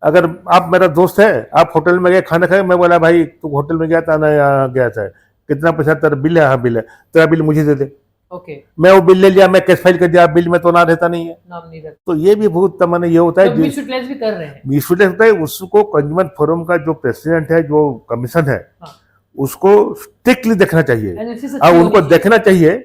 अगर आप मेरा दोस्त है, आप होटल में गए खाना खाए, मैं बोला भाई तू होटल में गया था ना, यहाँ गया था, कितना पैसा तेरा बिल है? हाँ बिल है, तेरा बिल मुझे दे दे। ओके मैं वो बिल ले लिया, मैं केस फाइल कर दिया, बिल में तो ना रहता नहीं है। नाम नहीं रहता, तो ये भी बहुत मैंने ये होता मतलब है मिस यूटिलाइज भी कर रहे हैं। मिसयूटिलाइज होता है। उसको कंज्यूमर फोरम का जो प्रेसिडेंट है, जो कमीशन है, हाँ उसको स्ट्रिक्टली देखना चाहिए एनालिसिस और अच्छी उनको होनी चाहिए। देखना चाहिए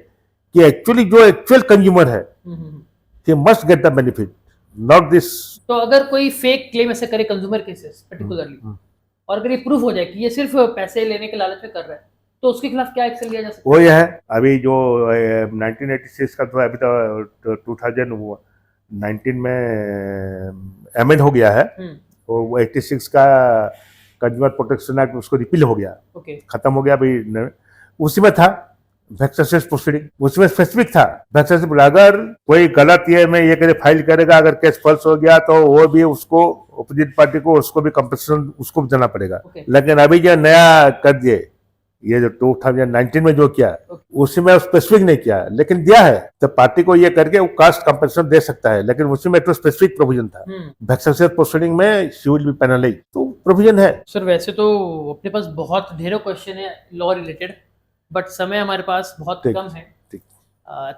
कि एक्चुअली जो एक्चुअल कंज्यूमर है hmm. He must get the benefit, not this. तो अगर कोई फेक क्लेम ऐसे करे कंज्यूमर केसेस पर्टिकुलरली, और अगर ये प्रूफ हो जाए कि ये सिर्फ पैसे लेने के लालच में कर रहा है, तो उसके खिलाफ क्या एक्शन लिया जा सकता वो ये है अभी जो 1986 का तो अभी तो 2019 में एमेंड हो गया है, है? तो वो 86 का कंज्यूमर प्रोटेक्शन एक्ट उसको रिपील हो गया, ओके खत्म हो गया अभी। उसी में था वैक्सेस प्रोसीडिंग, उसमें स्पेसिफिक था वैक्सेस। अगर कोई गलत ये में ये करे फाइल करेगा, अगर केस फॉल्स हो गया तो वो भी उसको अपोजिट पार्टी को उसको भी कंपनसेशन उसको भी देना पड़ेगा। ओके लेकिन अभी जो नया कर दिए, ये जो 2019 में जो किया उसमें स्पेसिफिक नहीं किया, लेकिन दिया है तो पार्टी को ये करके वो कास्ट कंपनसेशन दे सकता है। लेकिन उसमें तो स्पेसिफिक प्रोविजन था, वैक्सेस प्रोसीडिंग में शी विल बी पेनलाइज, तो प्रोविजन है। सर वैसे तो अपने पास बहुत ढेरों क्वेश्चन है लॉ रिलेटेड, बट समय हमारे पास बहुत ठीक, कम है। ठीक।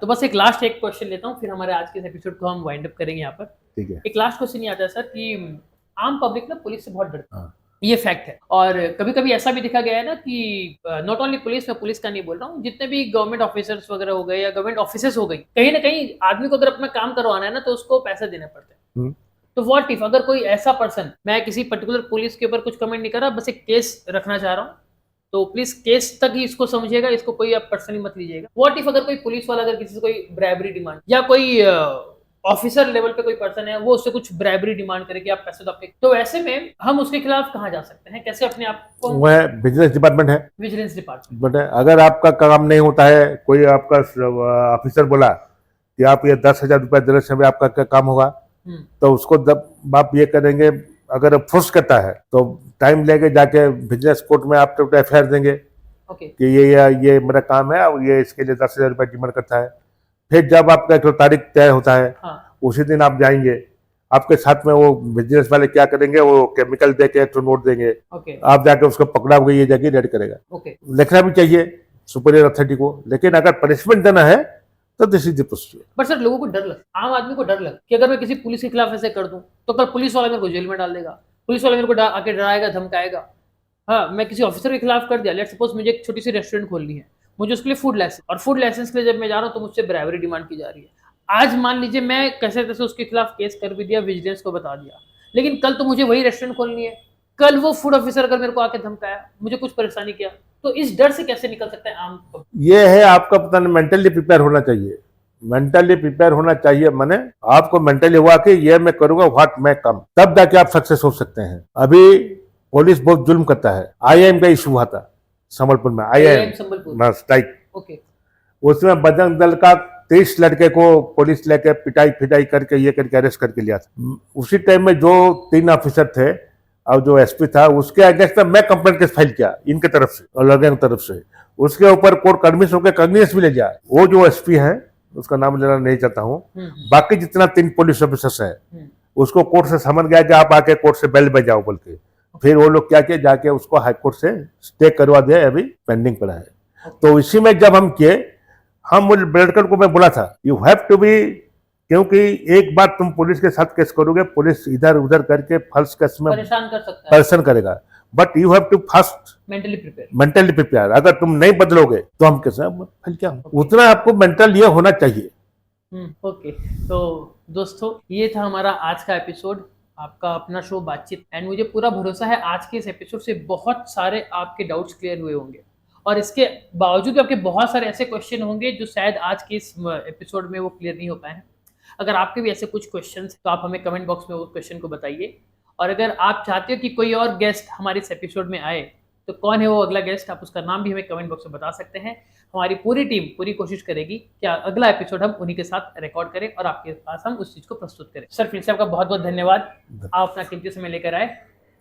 तो बस एक लास्ट एक क्वेश्चन लेता हूँ, फिर हमारे आज के एपिसोड को हम वाइंड अप करेंगे यहाँ पर। ठीक है। एक लास्ट क्वेश्चन ये आता है सर कि आम पब्लिक ना पुलिस से बहुत डरती है, हाँ। ये फैक्ट है। और कभी कभी ऐसा भी देखा गया है ना कि नॉट ओनली पुलिस, मैं पुलिस का नहीं बोल रहा हूँ, जितने भी गवर्नमेंट ऑफिसर्स वगैरह हो गए या गवर्नमेंट ऑफिसेस हो गई, कहीं ना कहीं आदमी को अगर अपना काम करवाना है ना तो उसको पैसे देने पड़ते हैं। तो व्हाट इफ अगर कोई ऐसा पर्सन, मैं किसी पर्टिकुलर पुलिस के ऊपर कुछ कमेंट नहीं कर रहा, बस एक केस रखना चाह रहा हूँ, तो प्लीज केस तक ही इसको समझिएगा, इसको कोई आप पर्सनली मत लीजिएगा। व्हाट इफ अगर कोई पुलिस वाला अगर किसी से कोई ब्राइबरी डिमांड, या कोई ऑफिसर लेवल पे कोई पर्सन है वो उससे कुछ ब्राइबरी डिमांड करे कि आप पैसे दो आपके, तो ऐसे में हम उसके खिलाफ कहाँ जा सकते हैं, कैसे अपने आप को? वह बिजनेस डिपार्टमेंट है, विजिलेंस डिपार्टमेंट। बट अगर आपका काम नहीं होता है, कोई आपका ऑफिसर बोला कि आप ये 10,000 रुपया देने से भी आपका क्या काम होगा, तो उसको जब आप ये करेंगे, अगर फोर्स करता है तो टाइम लेके जाके बिजनेस कोर्ट में आप तो एफ देंगे कि ये मेरा काम है और ये इसके लिए 10,000 रुपया डिमांड करता है। फिर जब आपका एक तारीख तय होता है, उसी दिन आप जाएंगे, आपके साथ में वो बिजनेस वाले क्या करेंगे, वो केमिकल दे के तो नोट देंगे, आप जाके उसको पकड़ा हुआ ये जाके रेड करेगा। लिखना भी चाहिए सुपीरियर अथॉरिटी को, लेकिन अगर पनिशमेंट देना है तो this is the procedure. But sir लोगों को डर लगता, आम आदमी को डर लगता कि अगर मैं किसी पुलिस के खिलाफ ऐसे कर दूं तो कल पुलिस वाला मेरे को जेल में डाल देगा, पुलिस वाला मेरे को आके डराएगा धमकाएगा। हाँ, मैं किसी ऑफिसर के खिलाफ कर दिया, लेट्स सपोज मुझे एक छोटी सी रेस्टोरेंट खोलनी है, मुझे उसके लिए फूड लाइसेंस, और फूड लाइसेंस के लिए जब मैं जा रहा हूँ तो मुझसे ब्राइबरी डिमांड की जा रही है। आज मान लीजिए मैं कैसे कैसे उसके खिलाफ केस कर भी दिया, विजिलेंस को बता दिया, लेकिन कल तो मुझे वही रेस्टोरेंट खोलनी है, कल वो फूड ऑफिसर अगर मेरे को आके धमकाया, मुझे कुछ परेशानी किया, तो इस डर से कैसे निकल सकते हैं आम? ये है आपका पता नहीं, मेंटली प्रिपेयर होना चाहिए, मेंटली प्रिपेयर होना चाहिए। मैंने आपको मेंटली हुआ कि ये मैं करूंगा व्हाट मैं कम, तब जाके आप सक्सेस हो सकते हैं। अभी पुलिस बहुत जुल्म करता है। IIM का इशू हुआ था संबलपुर में, IIM स्ट्राइक, उसमें बजरंग दल का 30 लड़के को पुलिस लेके पिटाई फिटाई करके ये करके अरेस्ट करके लिया था। उसी टाइम में जो 3 ऑफिसर थे और जो SP था, उसके अगेंस्ट में मैं कंप्लेंट केस फाइल किया इनके तरफ से और लड़के की तरफ से, उसके ऊपर कोर्ट कन्विंस होकर कन्विंस भी ले जाए। वो जो SP है उसका नाम लेना नहीं चाहता हूँ, बाकी जितना 3 पुलिस ऑफिसर्स है उसको कोर्ट से समझ गया कि आप आके कोर्ट से बेल बजाओ जाओ बोल के, फिर वो लोग क्या किए, जाके उसको हाई कोर्ट से स्टे करवा दिया, अभी पेंडिंग पड़ा है। तो इसी में जब हम किए, हम लड़कर को मैं बोला था यू हैव टू बी, क्योंकि एक बार तुम पुलिस के साथ केस करोगे, पुलिस इधर उधर करके फॉल्स केस में परेशान कर सकता है, परेशान करेगा। But you have to first mentally prepare. अगर तुम नहीं बदलोगे तो हम कैसे, फिर क्या, उतना आपको मेंटल ये होना चाहिए। ओके, तो दोस्तों ये था हमारा आज का एपिसोड, आपका अपना शो बातचीत। एंड मुझे पूरा भरोसा है आज के इस एपिसोड से बहुत सारे आपके डाउट्स क्लियर हुए होंगे, और इसके बावजूद आपके बहुत सारे ऐसे क्वेश्चन होंगे जो शायद आज के इस एपिसोड में वो क्लियर नहीं हो पाए हैं। अगर आपके भी ऐसे कुछ क्वेश्चन तो आप हमें कमेंट बॉक्स में उस क्वेश्चन को बताइए। और अगर आप चाहते हो कि कोई और गेस्ट हमारे इस एपिसोड में आए, तो कौन है वो अगला गेस्ट, आप उसका नाम भी हमें कमेंट बॉक्स में बता सकते हैं। हमारी पूरी टीम पूरी कोशिश करेगी कि अगला एपिसोड हम उन्हीं के साथ रिकॉर्ड करें और आपके पास हम उस चीज़ को प्रस्तुत करें। सर फिर से आपका बहुत बहुत धन्यवाद, आप अपना कीमती समय लेकर आए।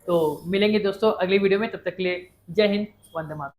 तो मिलेंगे दोस्तों अगली वीडियो में, तब तक के लिए जय हिंद, वंदे मातरम।